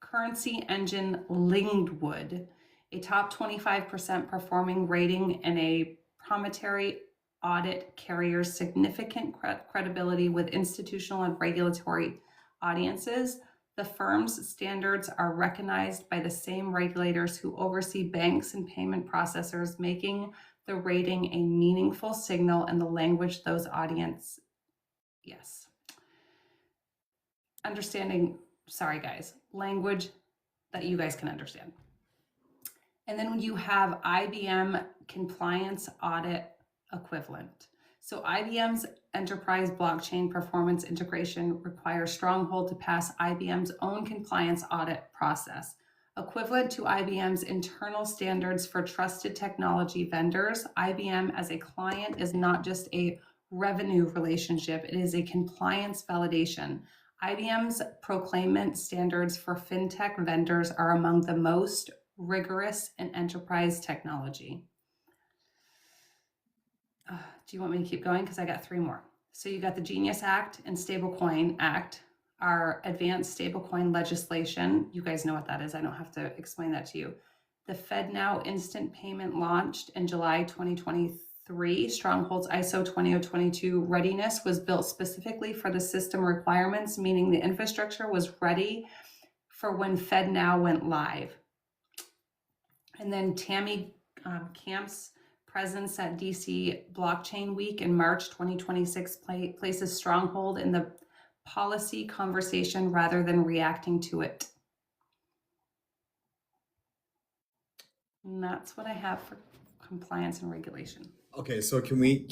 Currency engine Lingwood, a top 25% performing rating and a Promontory audit carries significant credibility with institutional and regulatory audiences. The firm's standards are recognized by the same regulators who oversee banks and payment processors, making the rating a meaningful signal in the language those audiences. Yes. Language that you guys can understand. And then when you have IBM compliance audit equivalent. So IBM's enterprise blockchain performance integration requires Stronghold to pass IBM's own compliance audit process. Equivalent to IBM's internal standards for trusted technology vendors, IBM as a client is not just a revenue relationship, it is a compliance validation. IBM's proclaimment standards for fintech vendors are among the most rigorous in enterprise technology. Do you want me to keep going? Because I got 3 more. So you got the Genius Act and Stablecoin Act, our advanced stablecoin legislation. You guys know what that is. I don't have to explain that to you. The FedNow instant payment launched in July 2023. Stronghold's ISO 20022 readiness was built specifically for the system requirements, meaning the infrastructure was ready for when FedNow went live. And then Tammy Camp's presence at DC Blockchain Week in March 2026 places Stronghold in the policy conversation rather than reacting to it. And that's what I have for compliance and regulation. Okay, so can we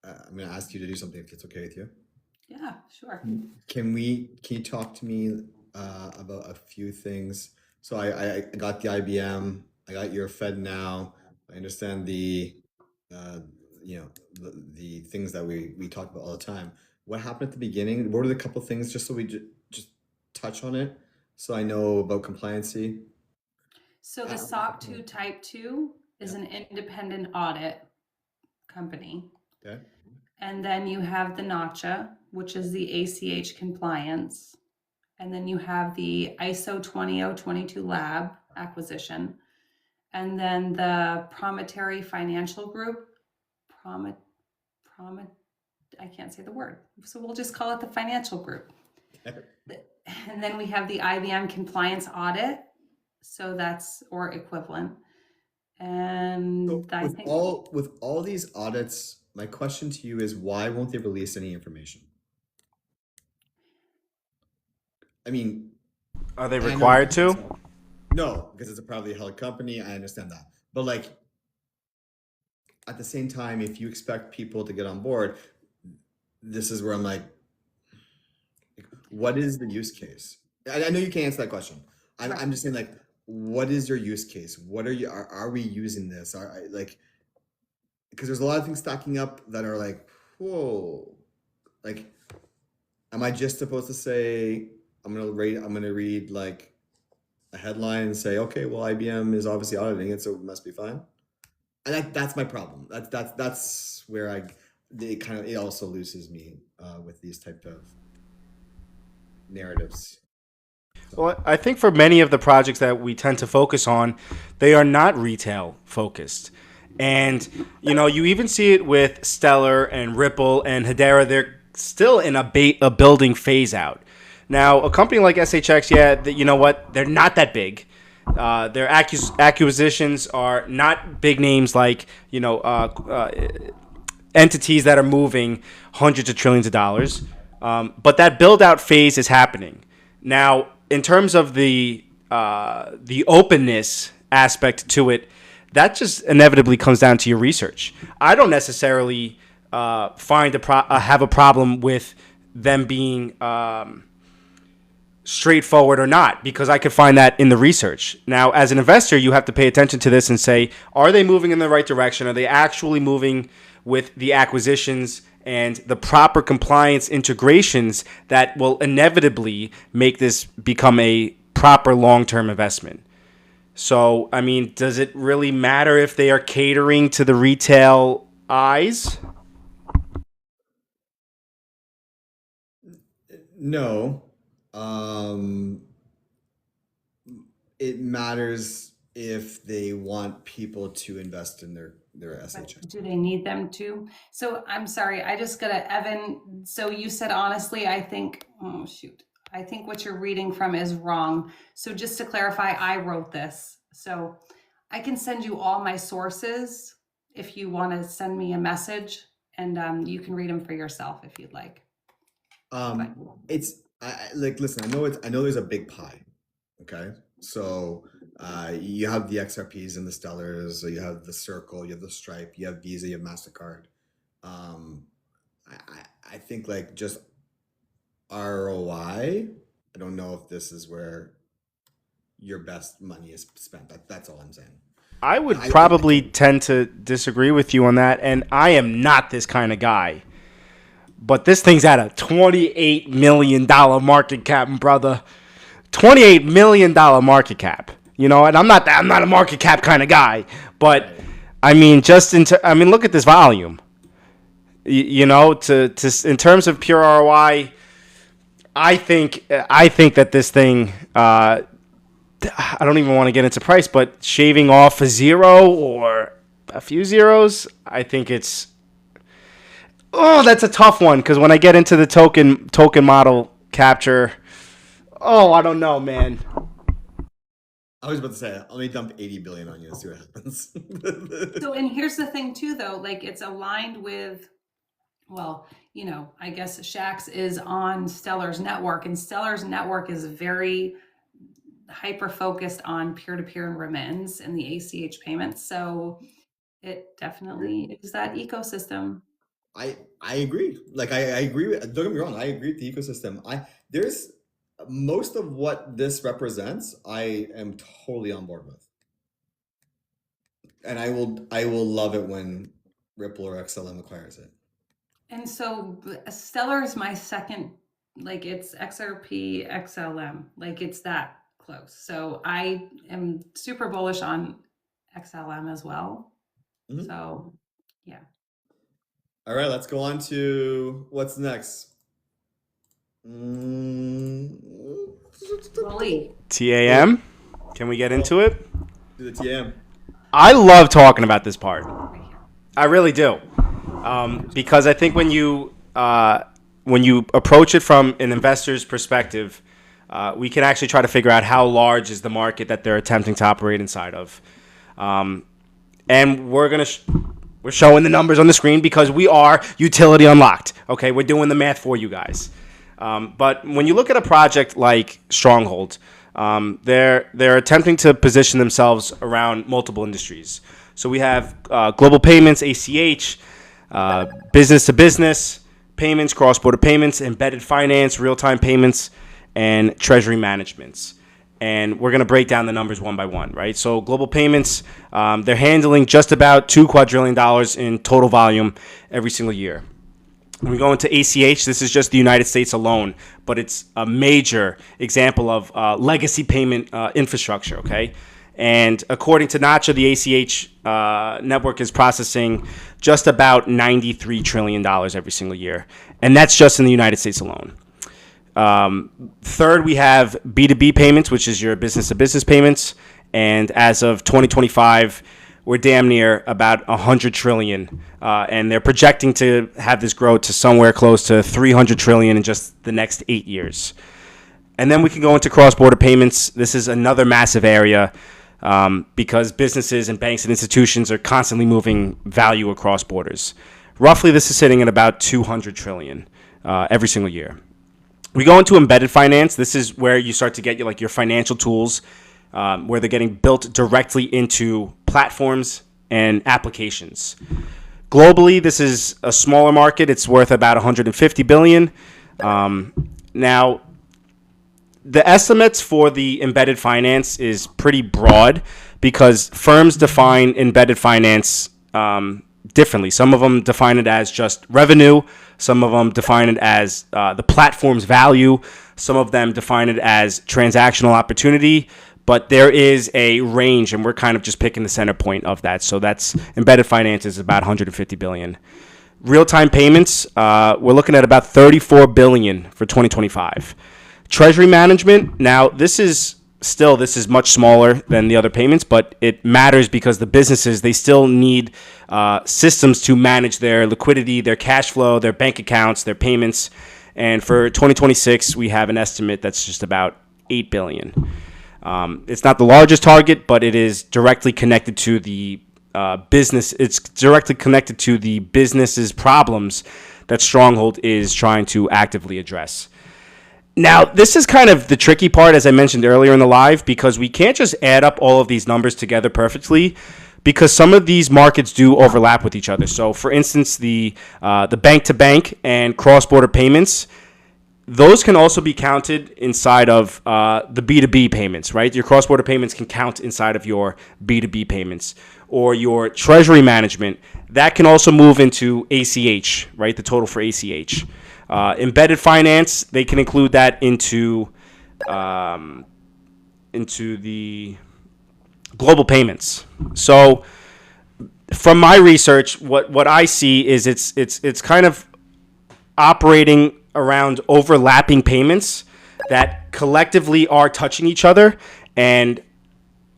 I'm going to ask you to do something if it's okay with you. Yeah, sure. Can you talk to me about a few things? So I got the IBM, I got your FedNow. I understand uh, the things that we talk about all the time. What happened at the beginning? What are the couple things just so we just touch on it so I know about compliancy? So the Uh, SOC 2 Type 2 is yeah. an independent audit company. Okay. And then you have the NACHA, which is the ACH compliance. And then you have the ISO 20022 lab acquisition. And then the Promontory Financial Group, Promit, Promit, I can't say the word. So we'll just call it the financial group. Okay. And then we have the IBM compliance audit. So that's, or equivalent. And So I think, with all these audits, my question to you is why won't they release any information? I mean, Are they and I know required because to? no, because it's a privately held company. I understand that, but like at the same time, if you expect people to get on board, this is where I'm like, what is the use case? I know you can't answer that question. right. I'm just saying like, what is your use case? What are you are we using this? Like because there's a lot of things stacking up that are like, whoa, like, am I just supposed to say I'm gonna read like a headline and say, okay, well, IBM is obviously auditing it, so it must be fine. And that's my problem. That's where it also loses me with these type of narratives. So Well, I think for many of the projects that we tend to focus on, they are not retail focused. And, you even see it with Stellar and Ripple and Hedera. They're still in a building phase out. Now, a company like SHX, yeah, you know what? They're not that big. Their acquisitions are not big names like, entities that are moving hundreds of trillions of dollars. But that build out phase is happening. Now, in terms of the openness aspect to it, that just inevitably comes down to your research. I don't necessarily have a problem with them being straightforward or not, because I could find that in the research. Now, as an investor, you have to pay attention to this and say, are they moving in the right direction? Are they actually moving with the acquisitions and the proper compliance integrations that will inevitably make this become a proper long-term investment? So, I mean, does it really matter if they are catering to the retail eyes? no, um, it matters if they want people to invest in their SHX. Do they need them to? So I'm sorry, I just gotta, Evan. So you said honestly, I think, oh shoot, I think what you're reading from is wrong. So just to clarify, I wrote this. So I can send you all my sources if you want to send me a message, and you can read them for yourself if you'd like. But It's like listen. I know there's a big pie. Okay, so you have the XRPs and the Stellars. So you have the Circle. You have the Stripe. You have Visa. You have Mastercard. Um, I think like just ROI. I don't know if this is where your best money is spent. That's all I'm saying. I would I probably can't. tend to disagree with you on that, and I am not this kind of guy. But this thing's at a $28 million market cap, brother. $28 million market cap. And I'm not a market cap kind of guy, but Right. I mean, look at this volume. In terms of pure ROI, I think that this thing. I don't even want to get into price, but shaving off a zero or a few zeros, I think it's. Oh, that's a tough one, because when I get into the token model capture, oh, I don't know, man. I was about to say, let me dump 80 billion on you and see what happens. so, and here's the thing too, though, like it's aligned with, well, I guess Shax is on Stellar's network, and Stellar's network is very hyper focused on peer-to-peer and remittance and the ACH payments. So it definitely is that ecosystem. I agree. Like I agree with, don't get me wrong, I agree with the ecosystem. There's most of what this represents, I am totally on board with. And I will love it when Ripple or XLM acquires it. And so Stellar is my second, like it's XRP, XLM, like it's that close. So I am super bullish on XLM as well. Mhm. So yeah. All right, let's go on to what's next. Mm, Wally. TAM. Can we get into it? Do the TM. I love talking about this part. Right here. I really do, because I think when you approach it from an investor's perspective, we can actually try to figure out how large is the market that they're attempting to operate inside of, and we're showing the numbers on the screen because we are utility unlocked. Okay, we're doing the math for you guys. But when you look at a project like Stronghold, they're attempting to position themselves around multiple industries. So we have global payments, ACH, business to business payments, cross-border payments, embedded finance, real-time payments, and treasury managements. And we're going to break down the numbers one by one, right? So global payments, they're handling just about $2 quadrillion in total volume every single year. When we go into ACH, this is just the United States alone, but it's a major example of legacy payment infrastructure, okay? And according to NACHA, the ACH network is processing just about $93 trillion every single year. And that's just in the United States alone. Third, we have B2B payments, which is your business-to-business payments. And as of 2025, we're damn near about $100 trillion. And they're projecting to have this grow to somewhere close to $300 trillion in just the next 8 years. And then we can go into cross-border payments. This is another massive area. Because businesses and banks and institutions are constantly moving value across borders. Roughly, this is sitting at about $200 trillion every single year. We go into embedded finance. This is where you start to get your financial tools, where they're getting built directly into platforms and applications. Globally, this is a smaller market. It's worth about $150 billion. Now, the estimates for the embedded finance is pretty broad because firms define embedded finance differently. Some of them define it as just revenue. Some of them define it as the platform's value. Some of them define it as transactional opportunity. But there is a range, and we're kind of just picking the center point of that. So that's embedded finance is about $150 billion. Real-time payments, we're looking at about $34 billion for 2025. Treasury management, now this is much smaller than the other payments, but it matters because the businesses, they still need systems to manage their liquidity, their cash flow, their bank accounts, their payments. And for 2026, we have an estimate that's just about $8 billion. It's not the largest target, but it is directly connected to the business. It's directly connected to the business's problems that Stronghold is trying to actively address. Now, this is kind of the tricky part, as I mentioned earlier in the live, because we can't just add up all of these numbers together perfectly, because some of these markets do overlap with each other. So, for instance, the bank-to-bank and cross-border payments, those can also be counted inside of the B2B payments, right? Your cross-border payments can count inside of your B2B payments. Or your treasury management, that can also move into ACH, right? The total for ACH. Embedded finance, they can include that into the global payments. So, from my research, what I see is it's kind of operating around overlapping payments that collectively are touching each other, and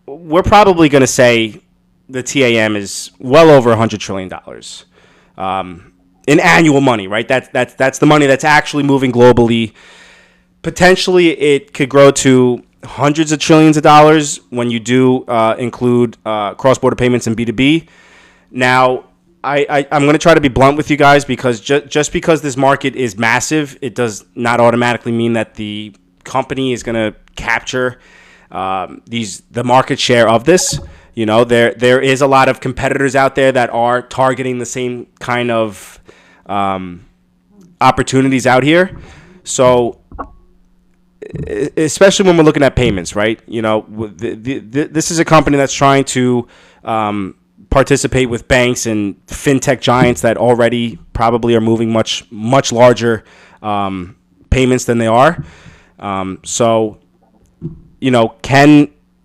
we're probably going to say the TAM is well over $100 trillion. In annual money, right? That's the money that's actually moving globally. Potentially, it could grow to hundreds of trillions of dollars when you do include cross-border payments and B2B. Now, I'm going to try to be blunt with you guys because just because this market is massive, it does not automatically mean that the company is going to capture the market share of this. You know, there is a lot of competitors out there that are targeting the same kind of opportunities out here. So, especially when we're looking at payments, right? You know, this is a company that's trying to participate with banks and fintech giants that already probably are moving much larger payments than they are. So, you know,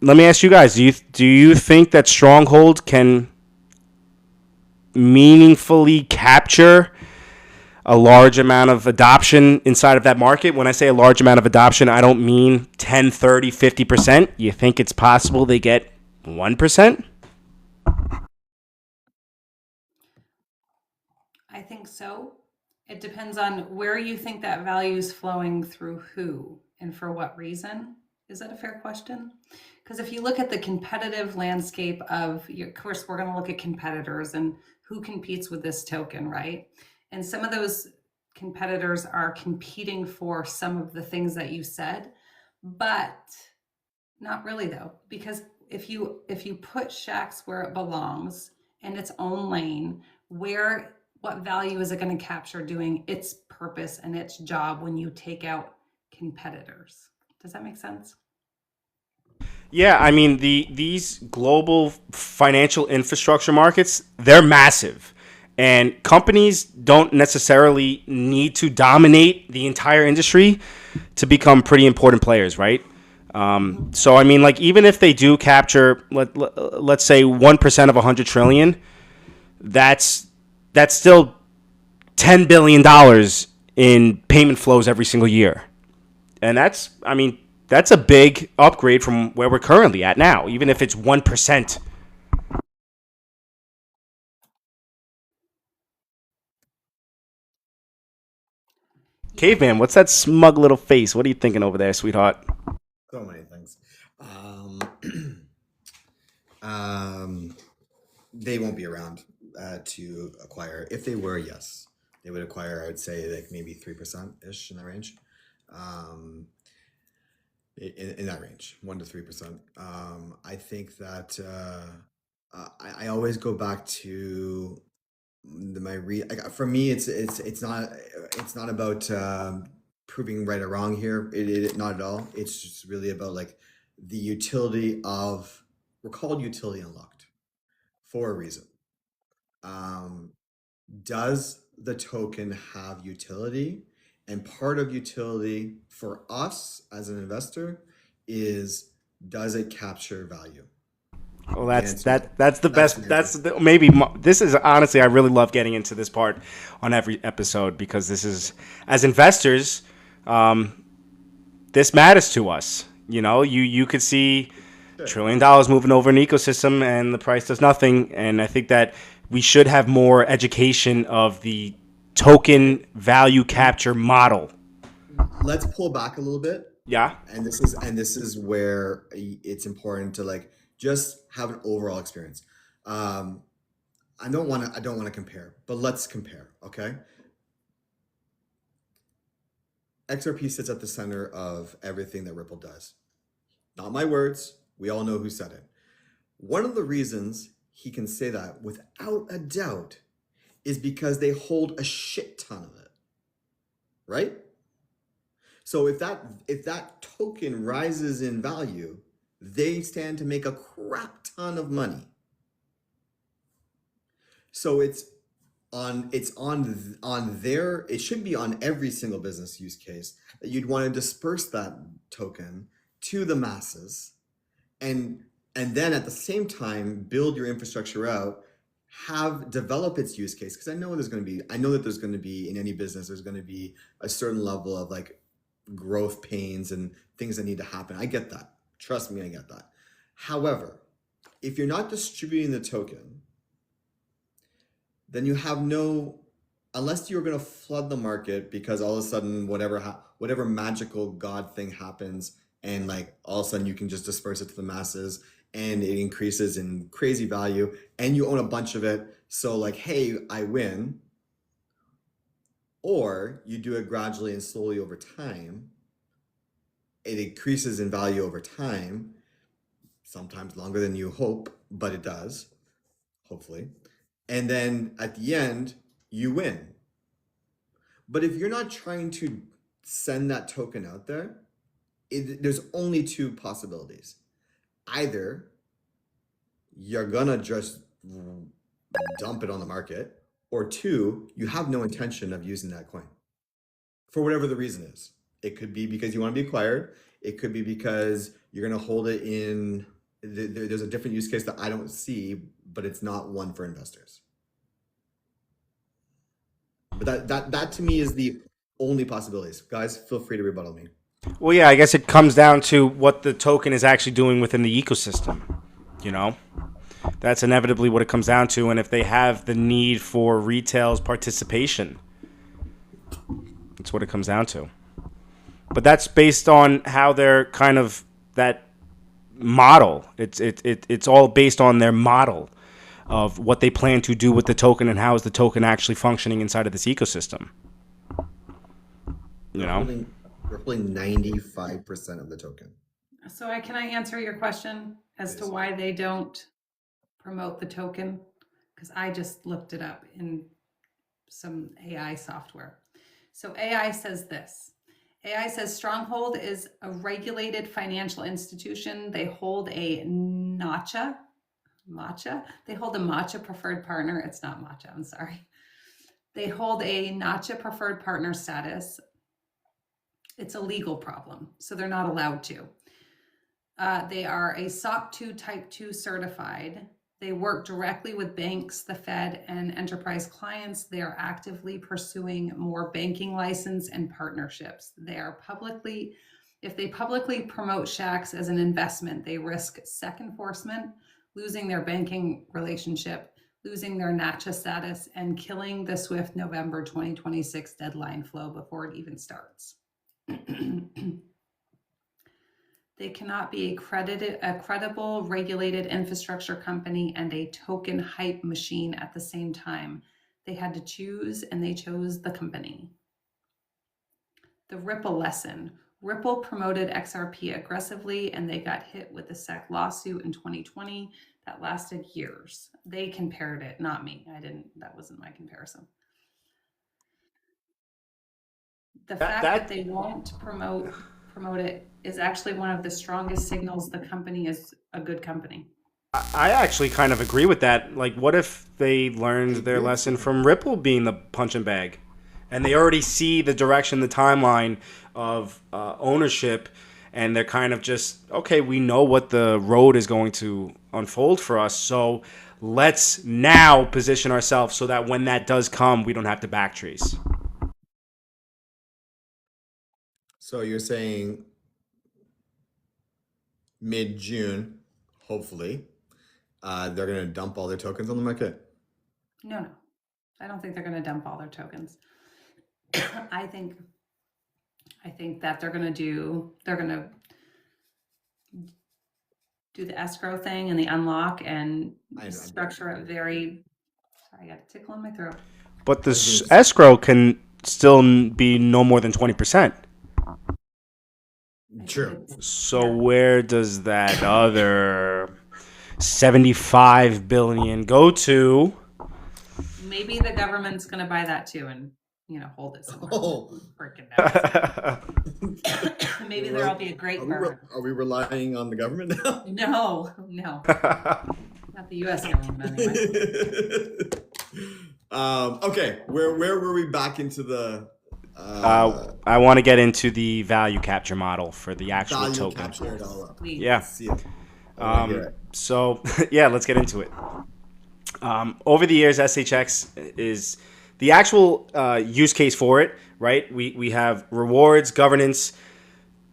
let me ask you guys: do you think that Stronghold can meaningfully capture a large amount of adoption inside of that market? When I say a large amount of adoption, I don't mean 10, 30, 50%. You think it's possible they get 1%? I think so. It depends on where you think that value is flowing through who and for what reason. Is that a fair question? Because if you look at the competitive landscape of course, we're going to look at competitors and who competes with this token, right? And some of those competitors are competing for some of the things that you said, but not really though, because if you put Shax where it belongs in its own lane, what value is it going to capture doing its purpose and its job when you take out competitors? Does that make sense? Yeah, I mean these global financial infrastructure markets, they're massive. And companies don't necessarily need to dominate the entire industry to become pretty important players, right? So I mean, like, even if they do capture, let's say 1% of 100 trillion, that's still $10 billion in payment flows every single year, and that's a big upgrade from where we're currently at now, even if it's 1%. Yeah. Caveman, what's that smug little face? What are you thinking over there, sweetheart? So many things. Um, they won't be around to acquire. If they were, yes, they would acquire. I would say like maybe 3% ish in that range. Um, in that range, 1 to 3%. I think that I always go back to for me. It's not about proving right or wrong here. Not at all. It's just really about like the utility of. We're called utility unlocked for a reason. Um, does the token have utility? And part of utility for us as an investor is, does it capture value? Well, The that's answer is that's the that's best. the answer. This is honestly, I really love getting into this part on every episode because this is, as investors, this matters to us. You know, you could see Sure. $1 trillion moving over an ecosystem and the price does nothing. And I think that we should have more education of the token value capture model. Let's pull back a little bit, Yeah. and this is where it's important to like just have an overall experience. Um, I don't want to compare, but let's compare, okay? XRP sits at the center of everything that Ripple does. Not my words. We all know who said it. One of the reasons he can say that without a doubt is because they hold a shit ton of it, right? So if that token rises in value, they stand to make a crap ton of money. So it's on their, it should be on every single business use case that you'd want to disperse that token to the masses, and then at the same time build your infrastructure out, have develop its use case, because I know that there's going to be, in any business, there's going to be a certain level of like growth pains and things that need to happen. I get that. Trust me, I get that. However, if you're not distributing the token, then you have no, unless you're going to flood the market because all of a sudden whatever magical god thing happens, and like all of a sudden you can just disperse it to the masses and it increases in crazy value and you own a bunch of it, so like, hey, I win. Or you do it gradually and slowly over time, it increases in value over time, sometimes longer than you hope, but it does, hopefully. And then at the end, you win. But if you're not trying to send that token out there, there's only two possibilities. Either you're gonna just dump it on the market, or two, you have no intention of using that coin for whatever the reason is. It could be because you want to be acquired. It could be because you're going to hold it in. There's a different use case that I don't see, but it's not one for investors. But that to me is the only possibilities. Guys, feel free to rebuttal me. Well, yeah, I guess it comes down to what the token is actually doing within the ecosystem. You know, that's inevitably what it comes down to. And if they have the need for retail's participation, that's what it comes down to. But that's based on how they're kind of that model. It's all based on their model of what they plan to do with the token and how is the token actually functioning inside of this ecosystem. You know, we're holding 95% of the token. So can I answer your question as to why they don't promote the token? Because I just looked it up in some AI software. So AI says this. AI says Stronghold is a regulated financial institution. They hold a NACHA. They hold a NACHA preferred partner. It's not matcha, I'm sorry. They hold a NACHA preferred partner status. It's a legal problem, so they're not allowed to. They are a SOC 2 Type 2 certified. They work directly with banks, the Fed, and enterprise clients. They are actively pursuing more banking license and partnerships. If they publicly promote SHX as an investment, they risk SEC enforcement, losing their banking relationship, losing their NACHA status, and killing the SWIFT November 2026 deadline flow before it even starts. They cannot be a credible, regulated infrastructure company and a token hype machine at the same time. They had to choose, and they chose the company. The Ripple lesson. Ripple promoted XRP aggressively, and they got hit with the SEC lawsuit in 2020 that lasted years. They compared it, not me. That wasn't my comparison. The fact that they won't promote it is actually one of the strongest signals the company is a good company. I actually kind of agree with that. Like, what if they learned their lesson from Ripple being the punching bag, and they already see the direction, the timeline of ownership, and they're kind of just, okay, we know what the road is going to unfold for us, so let's now position ourselves so that when that does come, we don't have to backtrace. So you're saying mid-June, hopefully, they're going to dump all their tokens on the market? No. I don't think they're going to dump all their tokens. I think that they're going to do the escrow thing and the unlock and structure it very. Sorry, I got a tickle in my throat. But the escrow can still be no more than 20%. True. So where does that other 75 billion go to? Maybe the government's going to buy that too and, hold it somewhere. Freaking out. Maybe there'll be a great burn. Are we relying on the government now? No. Not the U.S. government anyway. Okay, where were we back into the... I want to get into the value capture model for the actual value token. Capture it all up. Please. Yeah. See it. So, yeah, let's get into it. Over the years, SHX is the actual use case for it, right? We have rewards, governance,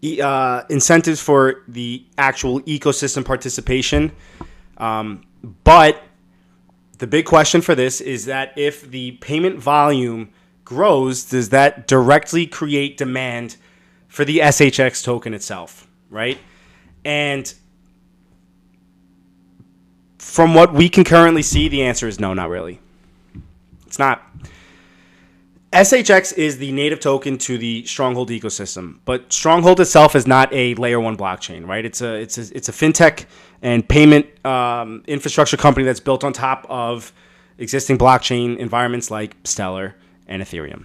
incentives for the actual ecosystem participation. But the big question for this is that if the payment volume grows, does that directly create demand for the SHX token itself, right? And from what we can currently see, the answer is no, not really. It's not. SHX is the native token to the Stronghold ecosystem, but Stronghold itself is not a layer one blockchain, right? It's a fintech and payment infrastructure company that's built on top of existing blockchain environments like Stellar and Ethereum.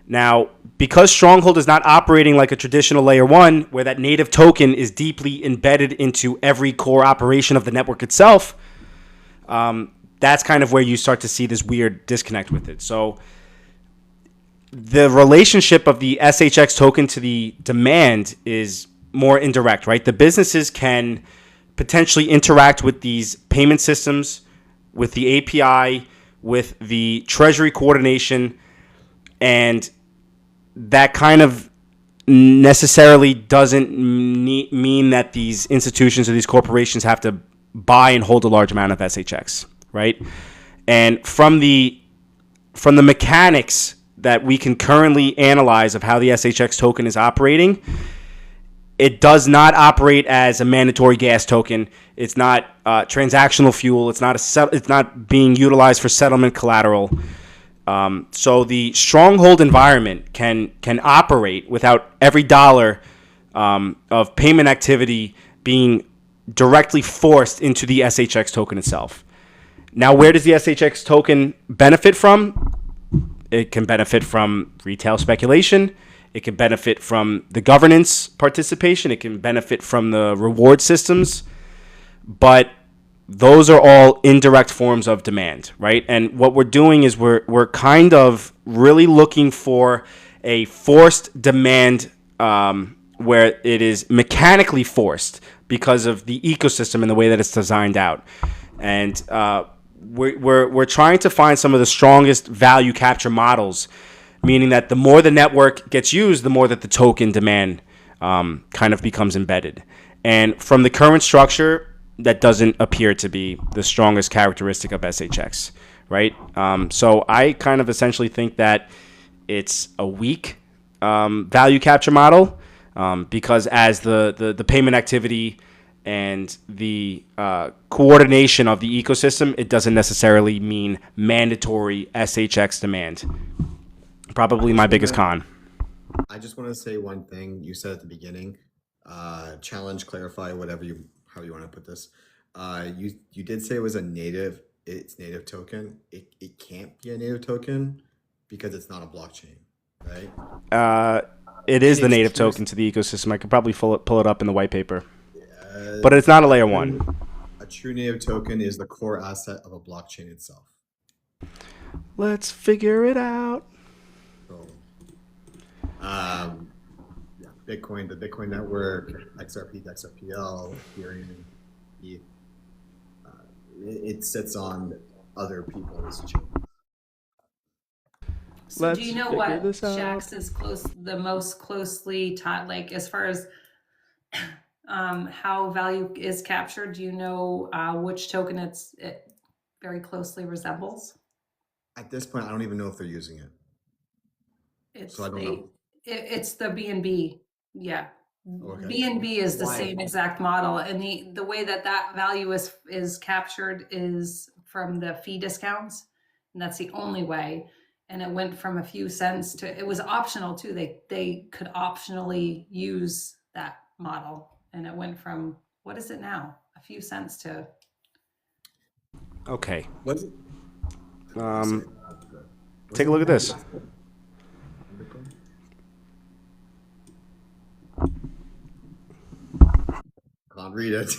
Now, because Stronghold is not operating like a traditional layer one, where that native token is deeply embedded into every core operation of the network itself, that's kind of where you start to see this weird disconnect with it. So the relationship of the SHX token to the demand is more indirect, right? The businesses can potentially interact with these payment systems, with the API, with the treasury coordination, and that kind of necessarily doesn't mean that these institutions or these corporations have to buy and hold a large amount of SHX, right? And from the mechanics that we can currently analyze of how the SHX token is operating, it does not operate as a mandatory gas token. It's not transactional fuel. It's not being utilized for settlement collateral. So the Stronghold environment can operate without every dollar of payment activity being directly forced into the SHX token itself. Now, where does the SHX token benefit from? It can benefit from retail speculation. It can benefit from the governance participation. It can benefit from the reward systems. But those are all indirect forms of demand, right? And what we're doing is we're kind of really looking for a forced demand where it is mechanically forced because of the ecosystem and the way that it's designed out. And we're trying to find some of the strongest value capture models, meaning that the more the network gets used, the more that the token demand kind of becomes embedded. And from the current structure, that doesn't appear to be the strongest characteristic of SHX, right? So I kind of essentially think that it's a weak value capture model because as the payment activity and the coordination of the ecosystem, it doesn't necessarily mean mandatory SHX demand. Probably my biggest con. I just want to say one thing you said at the beginning. Challenge, clarify, how you want to put this. You did say it was it's native token. It can't be a native token because it's not a blockchain, right? It is the native token to the ecosystem. I could probably pull it up in the white paper. But it's not a layer one. A true native token is the core asset of a blockchain itself. Let's figure it out. So, Bitcoin, the Bitcoin network, XRP, XRPL, Ethereum, ETH, it sits on other people's chains. So do you know what Shax is the most closely taught, like as far as how value is captured? Do you know which token it very closely resembles? At this point, I don't even know if they're using it. So I don't know. It's the BNB. Yeah. Okay. BNB is the same exact model. And the way that value is captured is from the fee discounts. And that's the only way. And it went from a few cents to, it was optional too. They could optionally use that model. And it went from, what is it now? A few cents to. Okay. What is it? Take a look at this. Can't read it.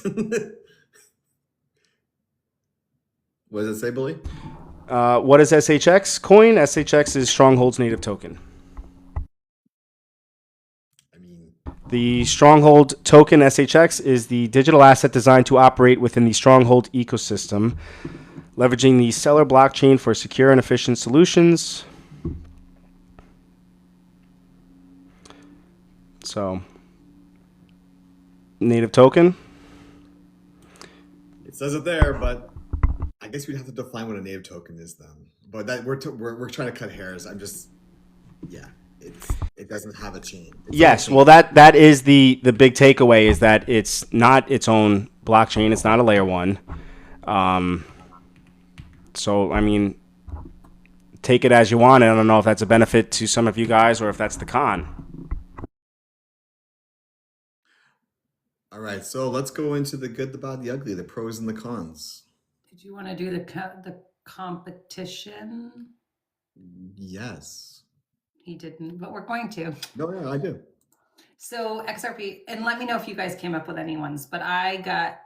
What does it say, Billy? What is SHX coin? SHX is Stronghold's native token. The Stronghold token, SHX, is the digital asset designed to operate within the Stronghold ecosystem, leveraging the Stellar blockchain for secure and efficient solutions. So, native token. It says it there, but I guess we'd have to define what a native token is then. But that we're trying to cut hairs. It doesn't have a chain. Yes, well that is the big takeaway, is that it's not its own blockchain. It's not a layer one. So I mean, take it as you want. I don't know if that's a benefit to some of you guys or if that's the con. All right, so let's go into the good, the bad, the ugly, the pros and the cons. Did you want to do the competition? Yes. He didn't, but we're going to. No, yeah, I do. So XRP, and let me know if you guys came up with any ones, but I got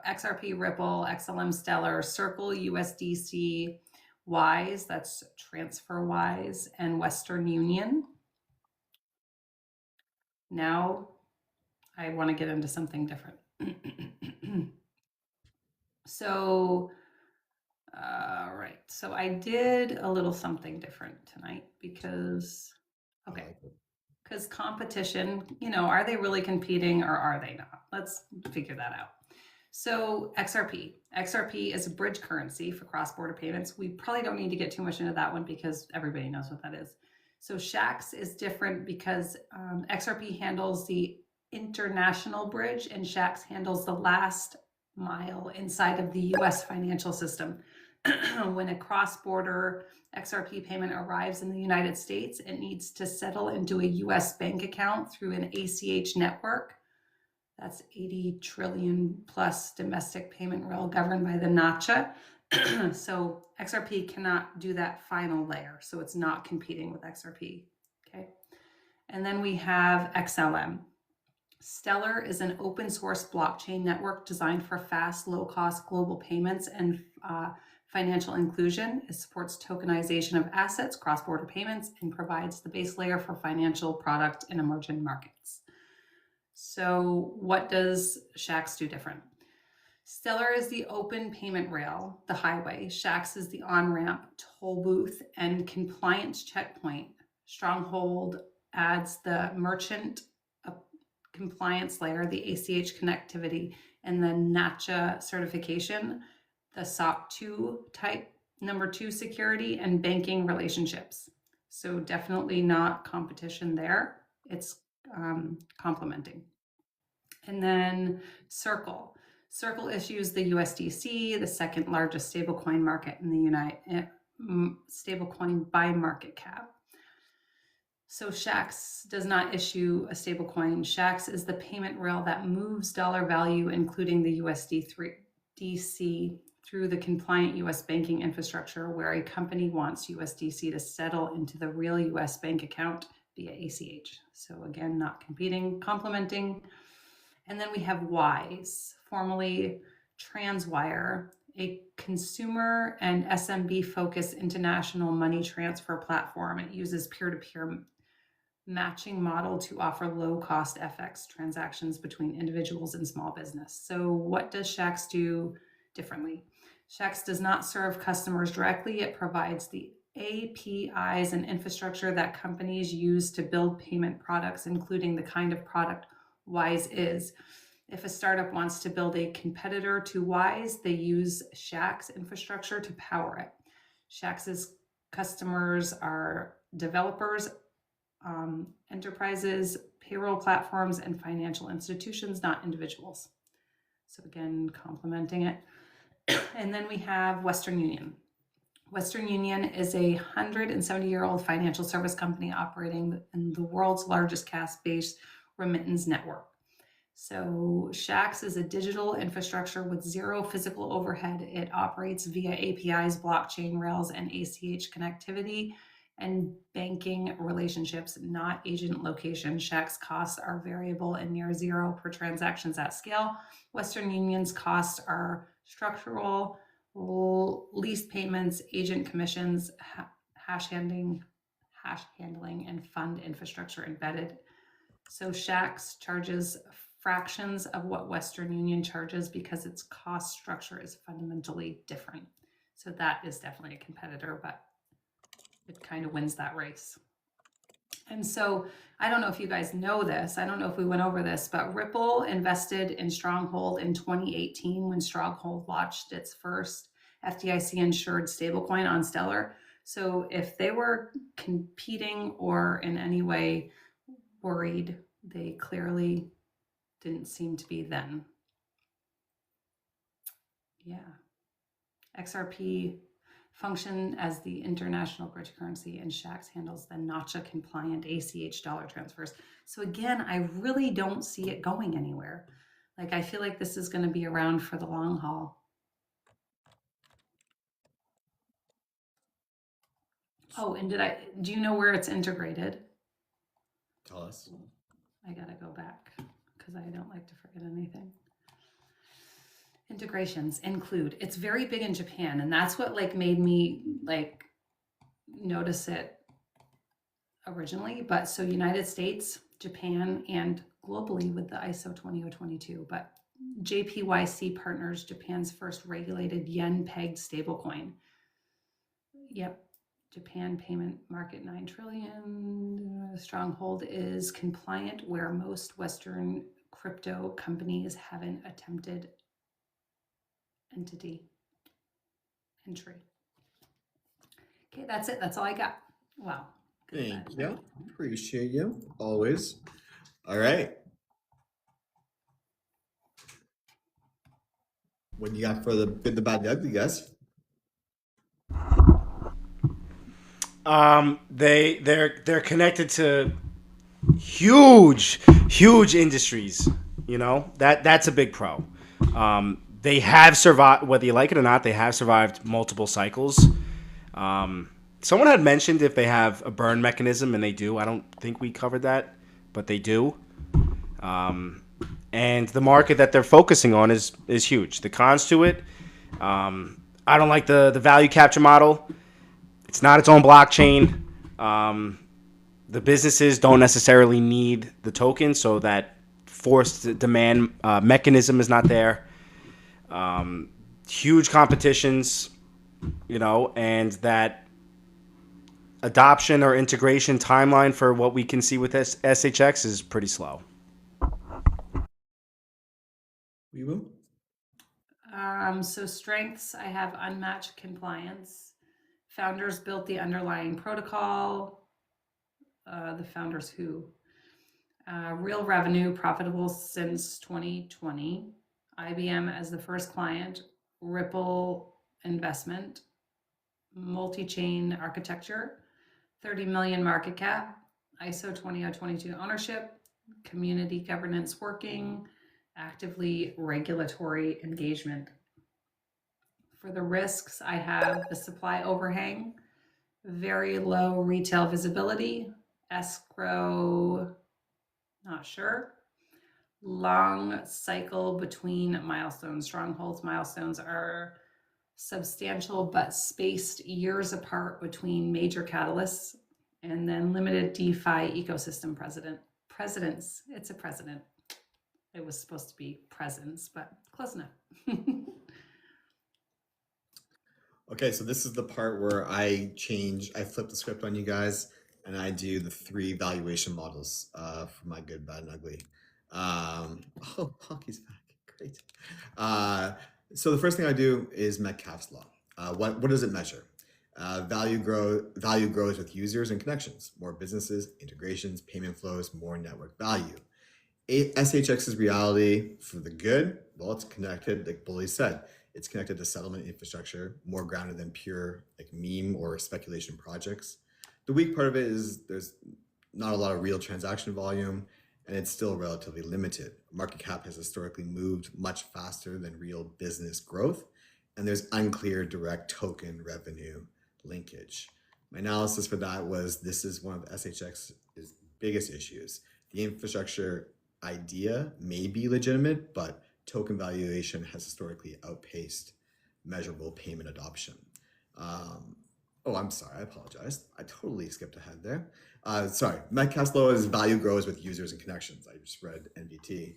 XRP, Ripple, XLM Stellar, Circle, USDC, Wise, that's TransferWise, and Western Union. Now I want to get into something different. So, right. So I did a little something different tonight because, okay. I like it. Because competition, are they really competing or are they not? Let's figure that out. So XRP. XRP is a bridge currency for cross-border payments. We probably don't need to get too much into that one because everybody knows what that is. So SHX is different because XRP handles the international bridge and SHX handles the last mile inside of the US financial system. When a cross-border XRP payment arrives in the United States, it needs to settle into a US bank account through an ACH network. That's 80 trillion plus domestic payment rail governed by the NACHA. So XRP cannot do that final layer. So it's not competing with XRP. Okay. And then we have XLM. Stellar is an open source blockchain network designed for fast, low cost global payments and financial inclusion. It supports tokenization of assets, cross-border payments, and provides the base layer for financial product in emerging markets. So what does SHX do different? Stellar is the open payment rail, the highway. SHX is the on-ramp, toll booth, and compliance checkpoint. Stronghold adds the merchant compliance layer, the ACH connectivity, and the NACHA certification, the SOC 2 type, number 2 security, and banking relationships. So definitely not competition there. It's complementing. And then Circle. Circle issues the USDC, the second largest stablecoin market in the stablecoin by market cap. So SHX does not issue a stablecoin. SHX is the payment rail that moves dollar value, including the USDC, through the compliant US banking infrastructure where a company wants USDC to settle into the real US bank account via ACH. So again, not competing, complementing. And then we have Wise, formerly Transwire, a consumer and SMB focused international money transfer platform. It uses peer-to-peer matching model to offer low-cost FX transactions between individuals and small business. So what does SHX do differently? SHX does not serve customers directly. It provides the APIs and infrastructure that companies use to build payment products, including the kind of product Wise is. If a startup wants to build a competitor to Wise, they use SHX infrastructure to power it. SHX's customers are developers, enterprises, payroll platforms, and financial institutions, not individuals. So again, complementing it. And then we have Western Union. Western Union is a 170-year-old financial service company operating in the world's largest cash-based remittance network. So SHX is a digital infrastructure with zero physical overhead. It operates via APIs, blockchain rails, and ACH connectivity and banking relationships, not agent location. SHX costs are variable and near zero per transactions at scale. Western Union's costs are structural, lease payments, agent commissions, hash handling, and fund infrastructure embedded. So SHX charges fractions of what Western Union charges because its cost structure is fundamentally different. So that is definitely a competitor, but it kind of wins that race. And so I don't know if you guys know this. I don't know if we went over this, but Ripple invested in Stronghold in 2018 when Stronghold launched its first FDIC insured stablecoin on Stellar. So if they were competing or in any way worried, they clearly didn't seem to be then. Yeah. XRP function as the international bridge currency, and SHX handles the NACHA compliant ACH dollar transfers. So again, I really don't see it going anywhere. Like, I feel like this is going to be around for the long haul. Oh, and do you know where it's integrated? Tell us. I gotta go back because I don't like to forget anything. Integrations include, it's very big in Japan, and that's what like made me like notice it originally. But so United States, Japan, and globally with the ISO 20022. But JPYC partners Japan's first regulated yen-pegged stablecoin. Yep. Japan payment market 9 trillion. Stronghold is compliant where most Western crypto companies haven't attempted entry. Okay, that's it. That's all I got. Wow. Thank you. Appreciate you always. All right. What do you got for the good, the bad, the ugly, guys? They're connected to huge industries. You know, that's a big pro. They have survived, whether you like it or not. They have survived multiple cycles. Someone had mentioned if they have a burn mechanism, and they do. I don't think we covered that, but they do. And the market that they're focusing on is huge. The cons to it, I don't like the value capture model. It's not its own blockchain. The businesses don't necessarily need the token, so that forced demand mechanism is not there. Huge competitions, you know, and that adoption or integration timeline for what we can see with SHX is pretty slow. We will. So strengths, I have unmatched compliance. Founders built the underlying protocol. The founders who? Real revenue, profitable since 2020. IBM as the first client. Ripple investment. Multi-chain architecture. 30 million market cap. ISO 20022 ownership. Community governance working. Actively regulatory engagement. For the risks, I have the supply overhang, very low retail visibility, escrow, not sure, long cycle between milestones. Stronghold's milestones are substantial but spaced years apart between major catalysts, and then limited DeFi ecosystem presidents. It's a president. It was supposed to be presence, but close enough. Okay, so this is the part where I flip the script on you guys, and I do the 3 valuation models for my good, bad, and ugly. Oh, Hockey's back. Great. So the first thing I do is Metcalfe's law. What does it measure? Value grows with users and connections. More businesses, integrations, payment flows, more network value. SHX's reality for the good, well, it's connected, like Bully said, it's connected to settlement infrastructure, more grounded than pure like meme or speculation projects. The weak part of it is there's not a lot of real transaction volume, and it's still relatively limited. Market cap has historically moved much faster than real business growth, and there's unclear direct token revenue linkage. My analysis for that was this is one of SHX's biggest issues. The infrastructure idea may be legitimate, but token valuation has historically outpaced measurable payment adoption. Oh, I'm sorry, I apologize. I totally skipped ahead there. Sorry, Metcalfe's law is value grows with users and connections. I just read NVT.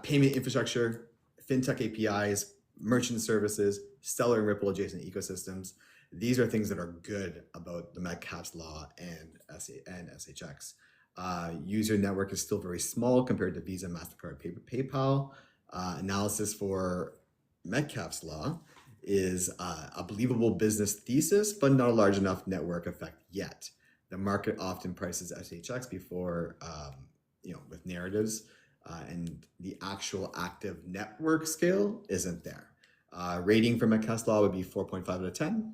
Payment infrastructure, Fintech APIs, merchant services, Stellar and Ripple adjacent ecosystems. These are things that are good about the Metcalfe's law and SHX. User network is still very small compared to Visa, MasterCard, PayPal. Analysis for Metcalfe's law is a believable business thesis, but not a large enough network effect yet. The market often prices SHX before, with narratives, and the actual active network scale isn't there. Rating for Metcalfe's law would be 4.5 out of 10.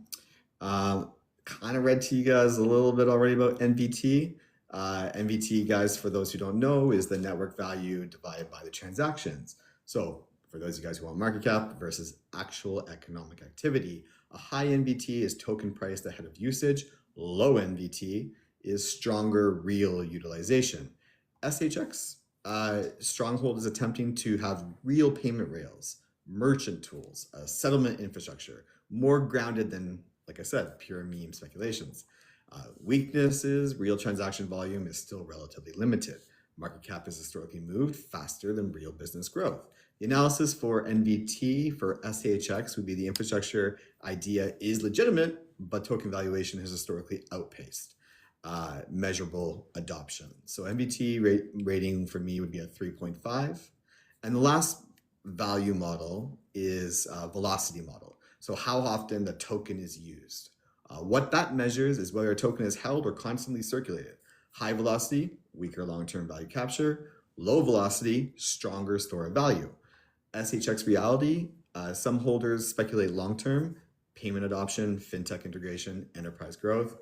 Kind of read to you guys a little bit already about NVT. NVT, guys, for those who don't know, is the network value divided by the transactions. So for those of you guys who want market cap versus actual economic activity, a high NVT is token priced ahead of usage. Low NVT is stronger real utilization. SHX, Stronghold is attempting to have real payment rails, merchant tools, settlement infrastructure, more grounded than, like I said, pure meme speculations. Weaknesses, real transaction volume is still relatively limited. Market cap has historically moved faster than real business growth. The analysis for NVT for SHX would be the infrastructure idea is legitimate, but token valuation has historically outpaced measurable adoption. So NVT rating for me would be a 3.5. And the last value model is velocity model. So how often the token is used. What that measures is whether a token is held or constantly circulated. High velocity, weaker long-term value capture. Low velocity, stronger store of value. SHX reality, some holders speculate long-term, payment adoption, fintech integration, enterprise growth.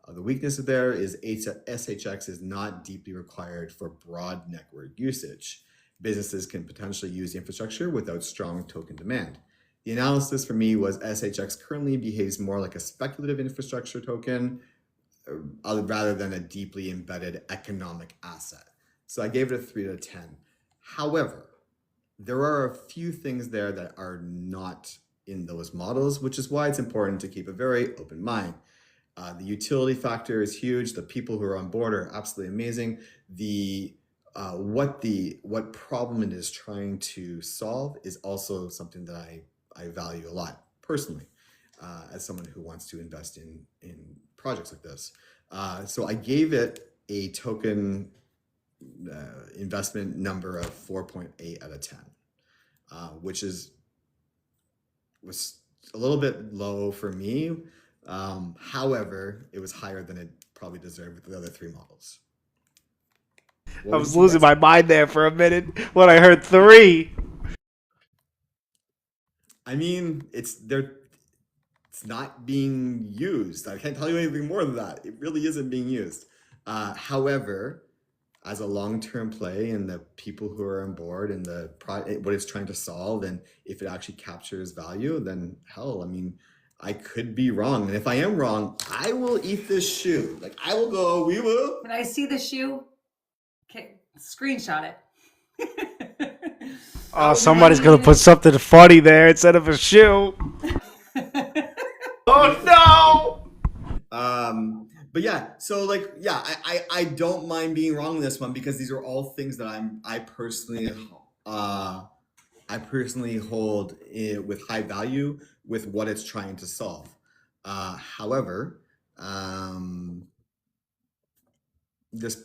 The weakness there is SHX is not deeply required for broad network usage. Businesses can potentially use the infrastructure without strong token demand. The analysis for me was SHX currently behaves more like a speculative infrastructure token rather than a deeply embedded economic asset. So I gave it a 3 out of 10. However, there are a few things there that are not in those models, which is why it's important to keep a very open mind. The utility factor is huge. The people who are on board are absolutely amazing. What problem it is trying to solve is also something that I value a lot personally, as someone who wants to invest in projects like this. So I gave it a token investment number of 4.8 out of 10, which was a little bit low for me. However, it was higher than it probably deserved with the other three models. I was losing my mind there for a minute when I heard 3. I mean, it's not being used. I can't tell you anything more than that. It really isn't being used. However, as a long-term play and the people who are on board and what it's trying to solve, and if it actually captures value, then hell, I mean, I could be wrong. And if I am wrong, I will eat this shoe. Like I will go, we will. Can I see the shoe? Okay, screenshot it. Oh, somebody's going to put something funny there instead of a shoe. Oh, no! But yeah, so like, yeah, I don't mind being wrong in this one because these are all things that I personally hold with high value with what it's trying to solve. However, just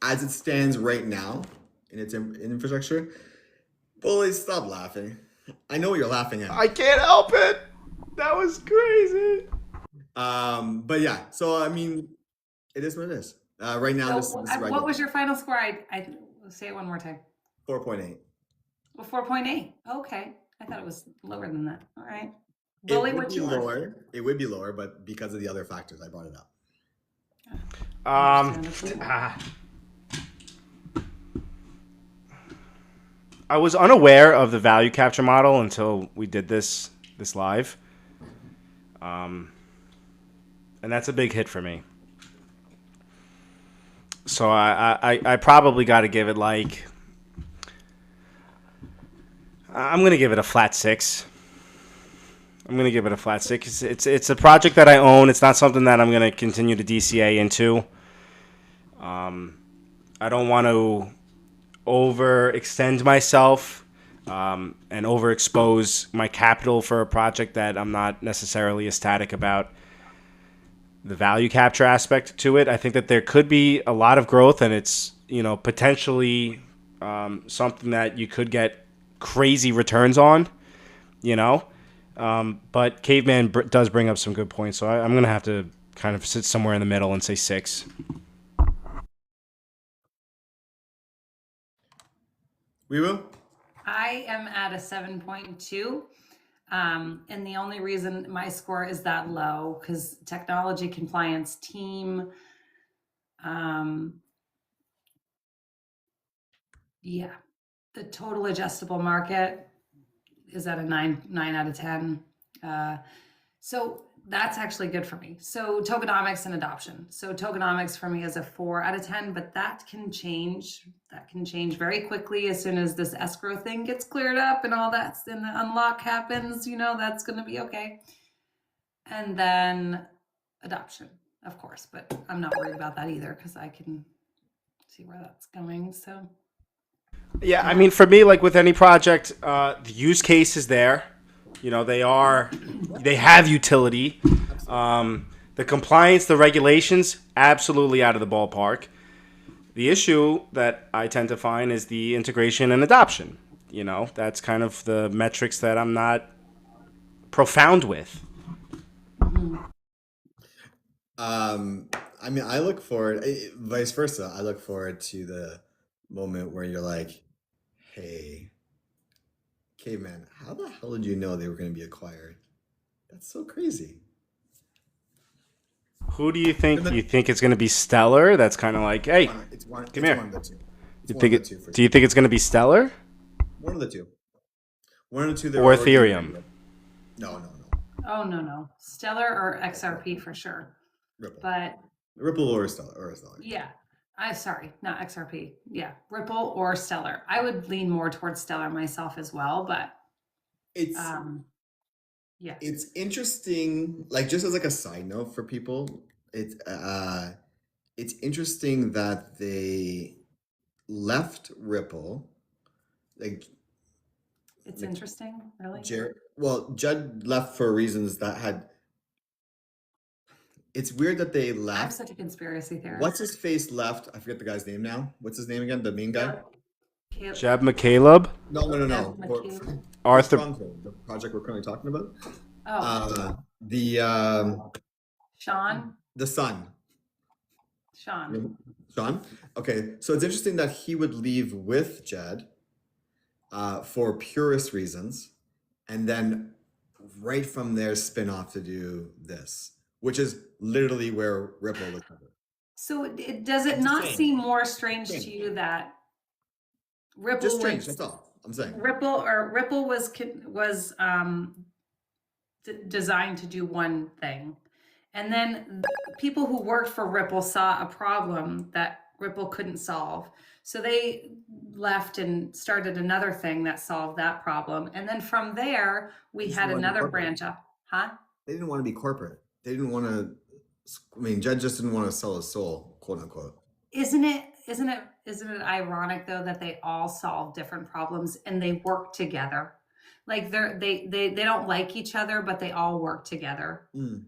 as it stands right now in its infrastructure, bully, stop laughing. I know what you're laughing at. I can't help it. That was crazy. But yeah, so I mean, it is what it is. Right now, So, this is right what was your final score? I say it one more time. 4.8. Well, 4.8. Okay, I thought it was lower than that. All right. It Bully, would what be you want? lower. It would be lower, but because of the other factors, I brought it up. I was unaware of the value capture model until we did this live. And that's a big hit for me. So I probably got to give it like, I'm going to give it a flat 6. I'm going to give it a flat 6. It's a project that I own. It's not something that I'm going to continue to DCA into. I don't want to overextend myself and overexpose my capital for a project that I'm not necessarily ecstatic about the value capture aspect to it. I think that there could be a lot of growth, and it's, potentially something that you could get crazy returns on, but Caveman does bring up some good points, so I'm going to have to kind of sit somewhere in the middle and say 6. We will. I am at a 7.2. And the only reason my score is that low because technology compliance team, yeah, the total adjustable market is at a 9 out of 10. So that's actually good for me. So tokenomics and adoption. So tokenomics for me is a 4 out of 10, but that can change. That can change very quickly as soon as this escrow thing gets cleared up and all that, and the unlock happens, that's going to be okay. And then adoption, of course, but I'm not worried about that either because I can see where that's going. So Yeah, I mean, for me, like with any project, the use case is there. They have utility. The compliance, the regulations, absolutely out of the ballpark. The issue that I tend to find is the integration and adoption. That's kind of the metrics that I'm not profound with. I mean, I look forward, vice versa. I look forward to the moment where you're like, hey, caveman, how the hell did you know they were going to be acquired? That's so crazy. Who do you think? Do you think it's going to be Stellar? That's kind of like, hey, Come here. One of the two. Do you think it's going to be Stellar? One of the two. One of the two. Or Ethereum? No. Oh, no. Stellar or XRP for sure. Ripple. But Ripple or Stellar. Yeah. Sorry, not XRP. Yeah. Ripple or Stellar. I would lean more towards Stellar myself as well, but it's yeah. It's interesting, like just as like a side note for people, it's interesting that they left Ripple. It's interesting, really. Judd left for reasons that had. It's weird that they left. I'm such a conspiracy theorist. What's his face left? I forget the guy's name now. What's his name again? The main guy? Jeb McCaleb? No. Arthur. Stronghold, the project we're currently talking about. Sean? The son. Sean. Okay, so it's interesting that he would leave with Jed for purist reasons, and then right from there spin off to do this, which is literally where Ripple was headed. So does it not seem more strange to you that Ripple just strange? That's all I'm saying. Ripple was designed to do one thing, and then people who worked for Ripple saw a problem that Ripple couldn't solve, so they left and started another thing that solved that problem, and then from there we had another branch up. They didn't want to be corporate. They didn't want to. I mean, Jed just didn't want to sell his soul, quote unquote. Isn't it ironic though that they all solve different problems and they work together? Like they don't like each other, but they all work together. And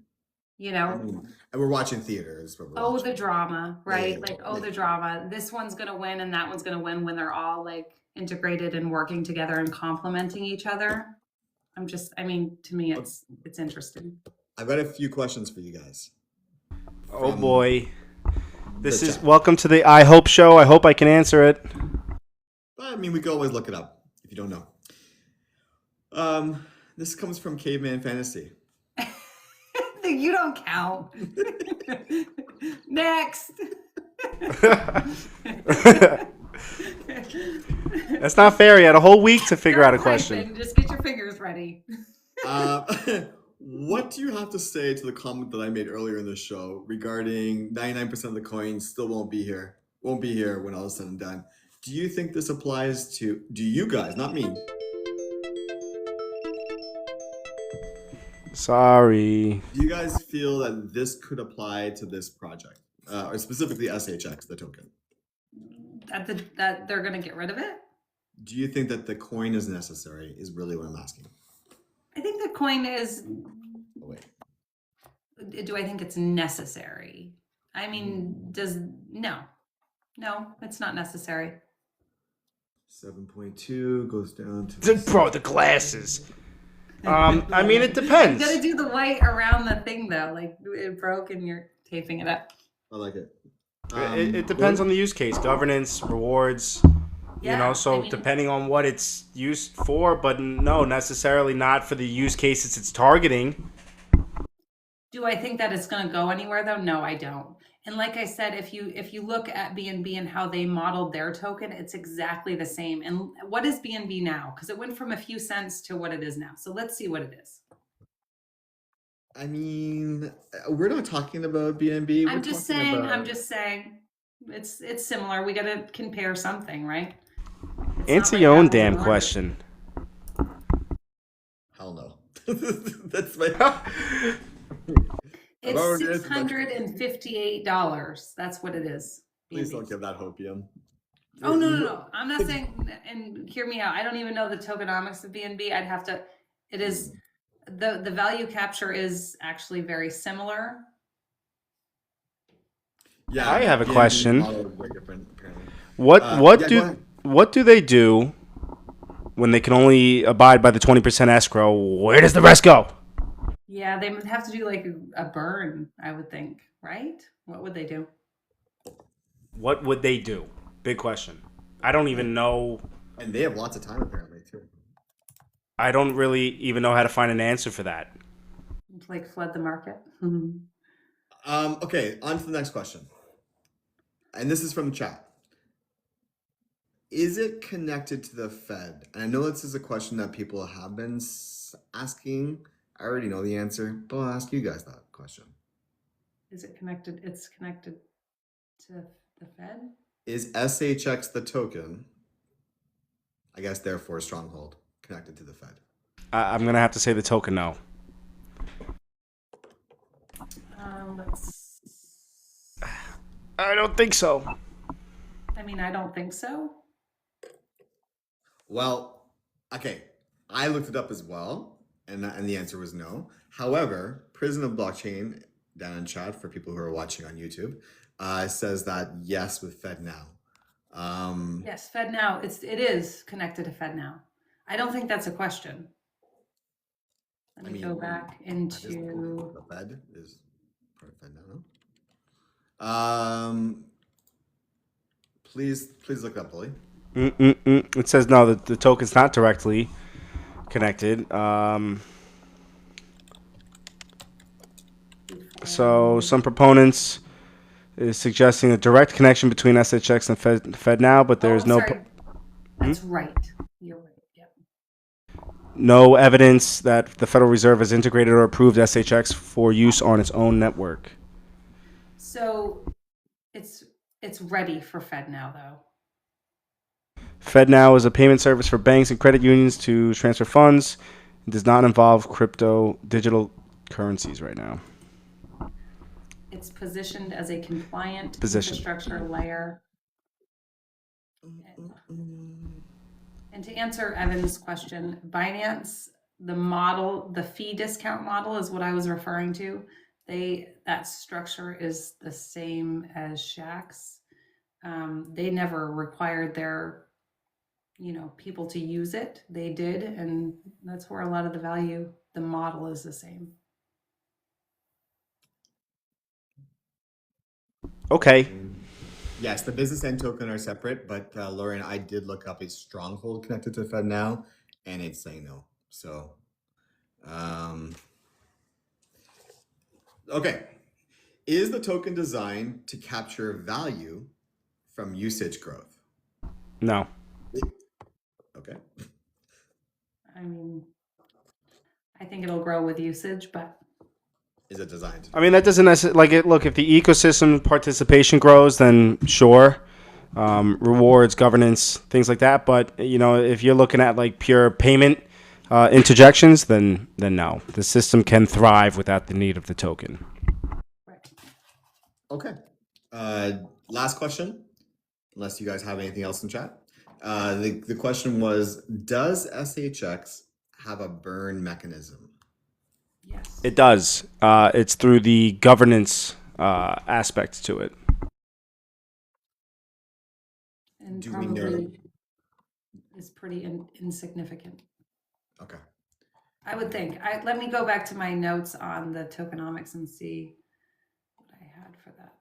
we're watching theaters. The drama, right? The drama. This one's gonna win and that one's gonna win when they're all like integrated and working together and complementing each other. To me, it's interesting. I've got a few questions for you guys. Oh boy. This is welcome to the I Hope show. I hope I can answer it. I mean, we could always look it up if you don't know. This comes from Caveman Fantasy. You don't count. Next. That's not fair. You had a whole week to figure out a question. Just get your fingers ready. What do you have to say to the comment that I made earlier in the show regarding 99% of the coins still won't be here when all is said and done? Do you think this applies to, do you guys, not me? Sorry. Do you guys feel that this could apply to this project, or specifically SHX, the token? That they're going to get rid of it? Do you think that the coin is necessary, is really what I'm asking. I think the coin is... Oh, wait. Do I think it's necessary? I mean, no, it's not necessary. 7.2 goes down to... Bro, the glasses. I mean, it depends. You gotta do the white around the thing, though. Like, it broke and you're taping it up. I like it. It depends on the use case. Governance, rewards... depending on what it's used for, but no, necessarily not for the use cases it's targeting. Do I think that it's going to go anywhere though? No, I don't. And like I said, if you look at BNB and how they modeled their token, it's exactly the same. And what is BNB now? Because it went from a few cents to what it is now. So let's see what it is. I mean, we're not talking about BNB. We're I'm just talking saying, about. it's similar. We got to compare something, right? It's not Answer like your own apples and damn oranges. question. Hell no. That's my. I've It's already answered that. $658. That's what it is. Please B&B. don't give that hopium. Oh, no. I'm not saying, and hear me out. I don't even know the tokenomics of BNB. I'd have to, it is, the value capture is actually very similar. Yeah, I have a BNB question. model is very different, apparently. What Yeah, what go do ahead. what do they do when they can only abide by the 20% escrow? Where does the rest go? Yeah, they would have to do like a burn, I would think, right? What would they do? What would they do? Big question. I don't even know. And they have lots of time apparently too. I don't really even know how to find an answer for that. Like flood the market? Okay, on to the next question. And this is from the chat. Is it connected to the Fed? And I know this is a question that people have been asking. I already know the answer, but I'll ask you guys that question. Is it connected? It's connected to the Fed? Is SHX the token, I guess therefore Stronghold, connected to the Fed? I'm gonna have to say the token no. Let's. I don't think so. I mean, I don't think so. Well, okay, I looked it up as well, and the answer was no. However, Prison of Blockchain, down in chat for people who are watching on YouTube, says that yes with FedNow. Yes, FedNow. It is connected to FedNow. I don't think that's a question. Let me go back into. The Fed is part of FedNow. No? Please look it up, Billy. It says no. The token's not directly connected. So some proponents is suggesting a direct connection between SHX and FedNow, but there's no. Sorry. That's right. You're right. Yep. No evidence that the Federal Reserve has integrated or approved SHX for use on its own network. So it's ready for FedNow though. FedNow is a payment service for banks and credit unions to transfer funds. It does not involve crypto digital currencies right now. It's positioned as a compliant infrastructure layer. And to answer Evan's question, Binance, the fee discount model is what I was referring to. That structure is the same as SHX. They never required their, people to use it. They did, and that's where a lot of the model is the same. Okay. Yes, the business and token are separate, but Lauren, I did look up a Stronghold connected to FedNow, and it's saying no. So, okay. Is the token designed to capture value from usage growth? No. Okay. I mean, I think it'll grow with usage, but Is it designed? I mean, that doesn't necessarily look, if the ecosystem participation grows, then sure. Rewards, governance, things like that. But if you're looking at like pure payment interjections, then no. The system can thrive without the need of the token. right. Okay. Last question, unless you guys have anything else in chat. The question was, does SHX have a burn mechanism? Yes. It does. It's through the governance aspect to it. And Do we know? is pretty insignificant. Okay. I would think. Let me go back to my notes on the tokenomics and see what I had for that.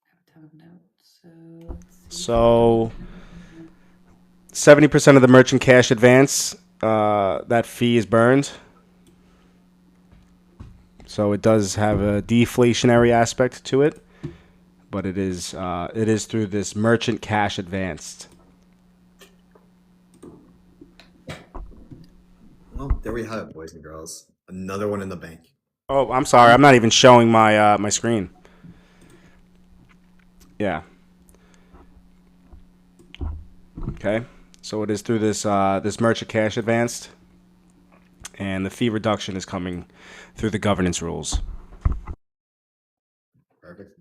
I have a ton of notes. So let's see. So 70% of the merchant cash advance, that fee is burned. So it does have a deflationary aspect to it, but it is through this merchant cash advanced. Well, there we have it, boys and girls. Another one in the bank. Oh, I'm sorry. I'm not even showing my screen. Yeah. Okay. So it is through this merchant cash advanced, and the fee reduction is coming through the governance rules. Perfect.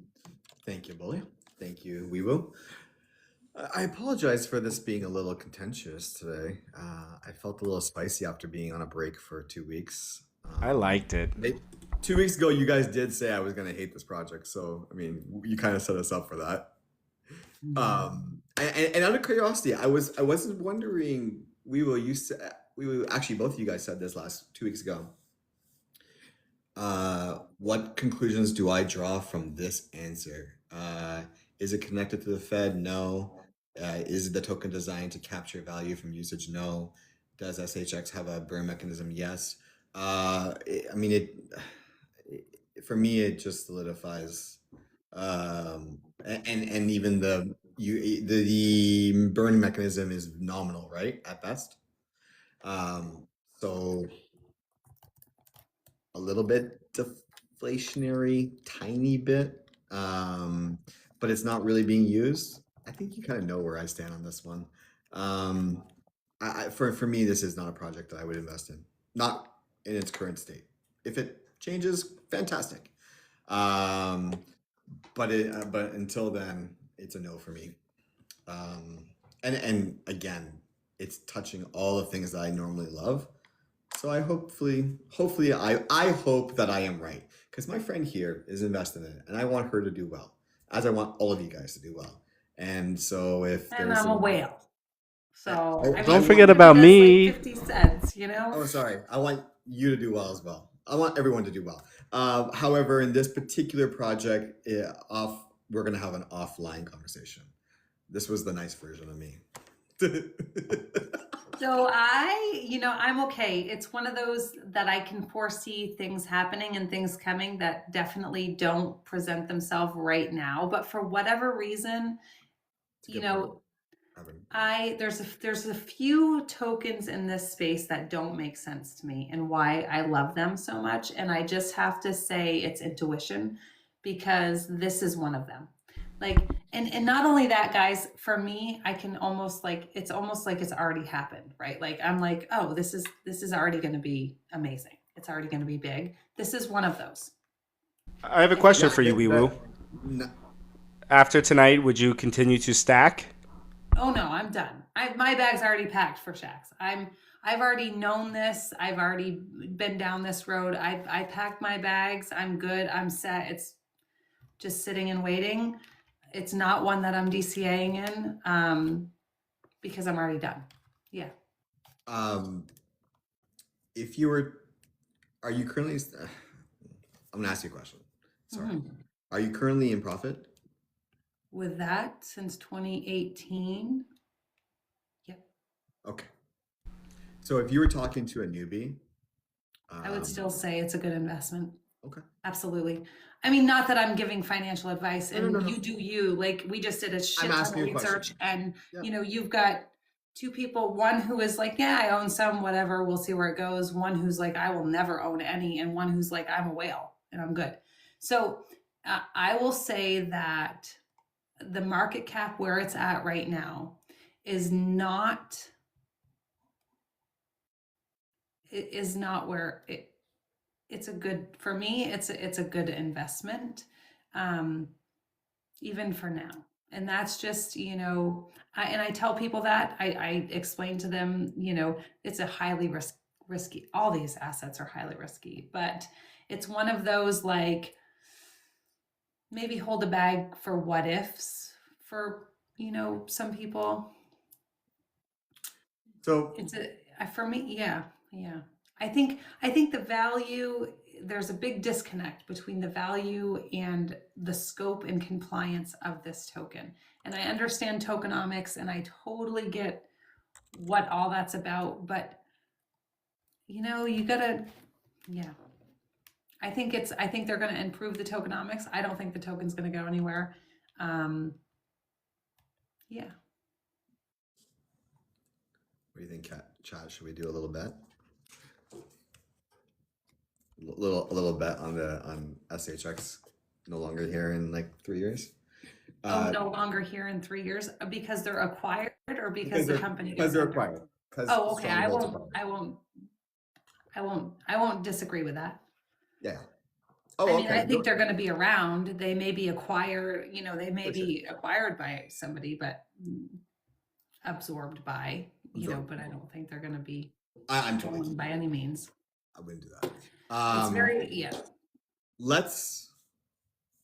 Thank you, Bully. Thank you, Weibo. I apologize for this being a little contentious today. I felt a little spicy after being on a break for 2 weeks. I liked it. 2 weeks ago, you guys did say I was going to hate this project. So, I mean, you kind of set us up for that. And out of curiosity, I wasn't wondering, actually, both of you guys said this 2 weeks ago. What conclusions do I draw from this answer? Is it connected to the Fed? No. Is the token designed to capture value from usage? No. Does SHX have a burn mechanism? Yes. I mean, for me, it just solidifies, and even the burn mechanism is nominal, right? At best. So a little bit deflationary, tiny bit, but it's not really being used. I think you kind of know where I stand on this one. For me, this is not a project that I would invest in, not in its current state. If it changes, fantastic. But until then, it's a no for me. And again, it's touching all the things that I normally love. So I hopefully I hope that I am right, because my friend here is invested in it, and I want her to do well, as I want all of you guys to do well. And so if And there's I'm a whale. So I Don't mean, forget even if about it does, me. like 50 cents, you know? oh, sorry, I want you to do well as well. I want everyone to do well. However, in this particular project, we're gonna have an offline conversation. This was the nice version of me. So I'm okay. It's one of those that I can foresee things happening and things coming that definitely don't present themselves right now. But for whatever reason, It's a you good point, know, Evan. there's a few tokens in this space that don't make sense to me and why I love them so much. And I just have to say it's intuition, because this is one of them. Like, and not only that, guys, for me, I can almost it's almost like it's already happened, right? Like I'm like, oh, this is already going to be amazing. It's already going to be big. This is one of those. I have a I think question for you, Weewoo. No, After tonight, would you continue to stack? Oh no, I'm done. My bag's already packed for Shacks. I've already known this. I've already been down this road. I packed my bags. I'm good. I'm set. It's just sitting and waiting. It's not one that I'm DCAing in, because I'm already done. Yeah. If you were, are you currently? I'm gonna ask you a question. Sorry. Mhm. Are you currently in profit? With that, since 2018. Yep. Okay. So if you were talking to a newbie, I would still say it's a good investment. okay. Absolutely. I mean, not that I'm giving financial advice, No, no, and no, no. you do you. Like we just did a shit ton asking of you a question. research, and Yeah. you've got two people. One who is like, yeah, I own some, whatever. We'll see where it goes. One who's like, I will never own any, and one who's like, I'm a whale and I'm good. So I will say that the market cap where it's at right now is not where it's a good, for me, it's a good investment, even for now. And that's just, I tell people that I explain to them, it's a highly risky, all these assets are highly risky, but it's one of those, like, maybe hold a bag for what ifs for, some people. So It's for me, yeah, yeah. I think the value, there's a big disconnect between the value and the scope and compliance of this token. And I understand tokenomics and I totally get what all that's about, but you gotta, yeah. I think they're gonna improve the tokenomics. I don't think the token's gonna go anywhere. Yeah. what do you think, Chad? Should we do a little bet? a little bet on SHX no longer here in like 3 years. No longer here in 3 years because they're acquired or because the company because goes they're under? acquired. Oh, okay. I won't disagree with that. Yeah. I Oh, mean, okay. I think they're going to be around. They may be acquired, they may For sure. be acquired by somebody, but absorbed by, Absorbed. but I don't think they're going to be I'm totally gone by any means. I wouldn't do that. It's very, yeah.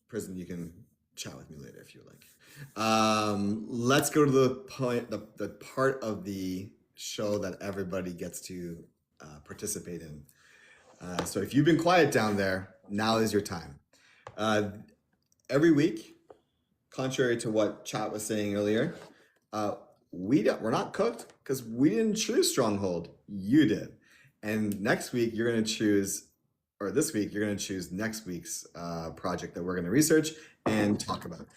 Prison, you can chat with me later if you like. Let's go to the point, the part of the show that everybody gets to participate in. So if you've been quiet down there, now is your time. Every week, contrary to what Chat was saying earlier, we're not cooked because we didn't choose Stronghold. You did. And next week you're going to choose, or this week you're going to choose next week's project that we're going to research and talk about.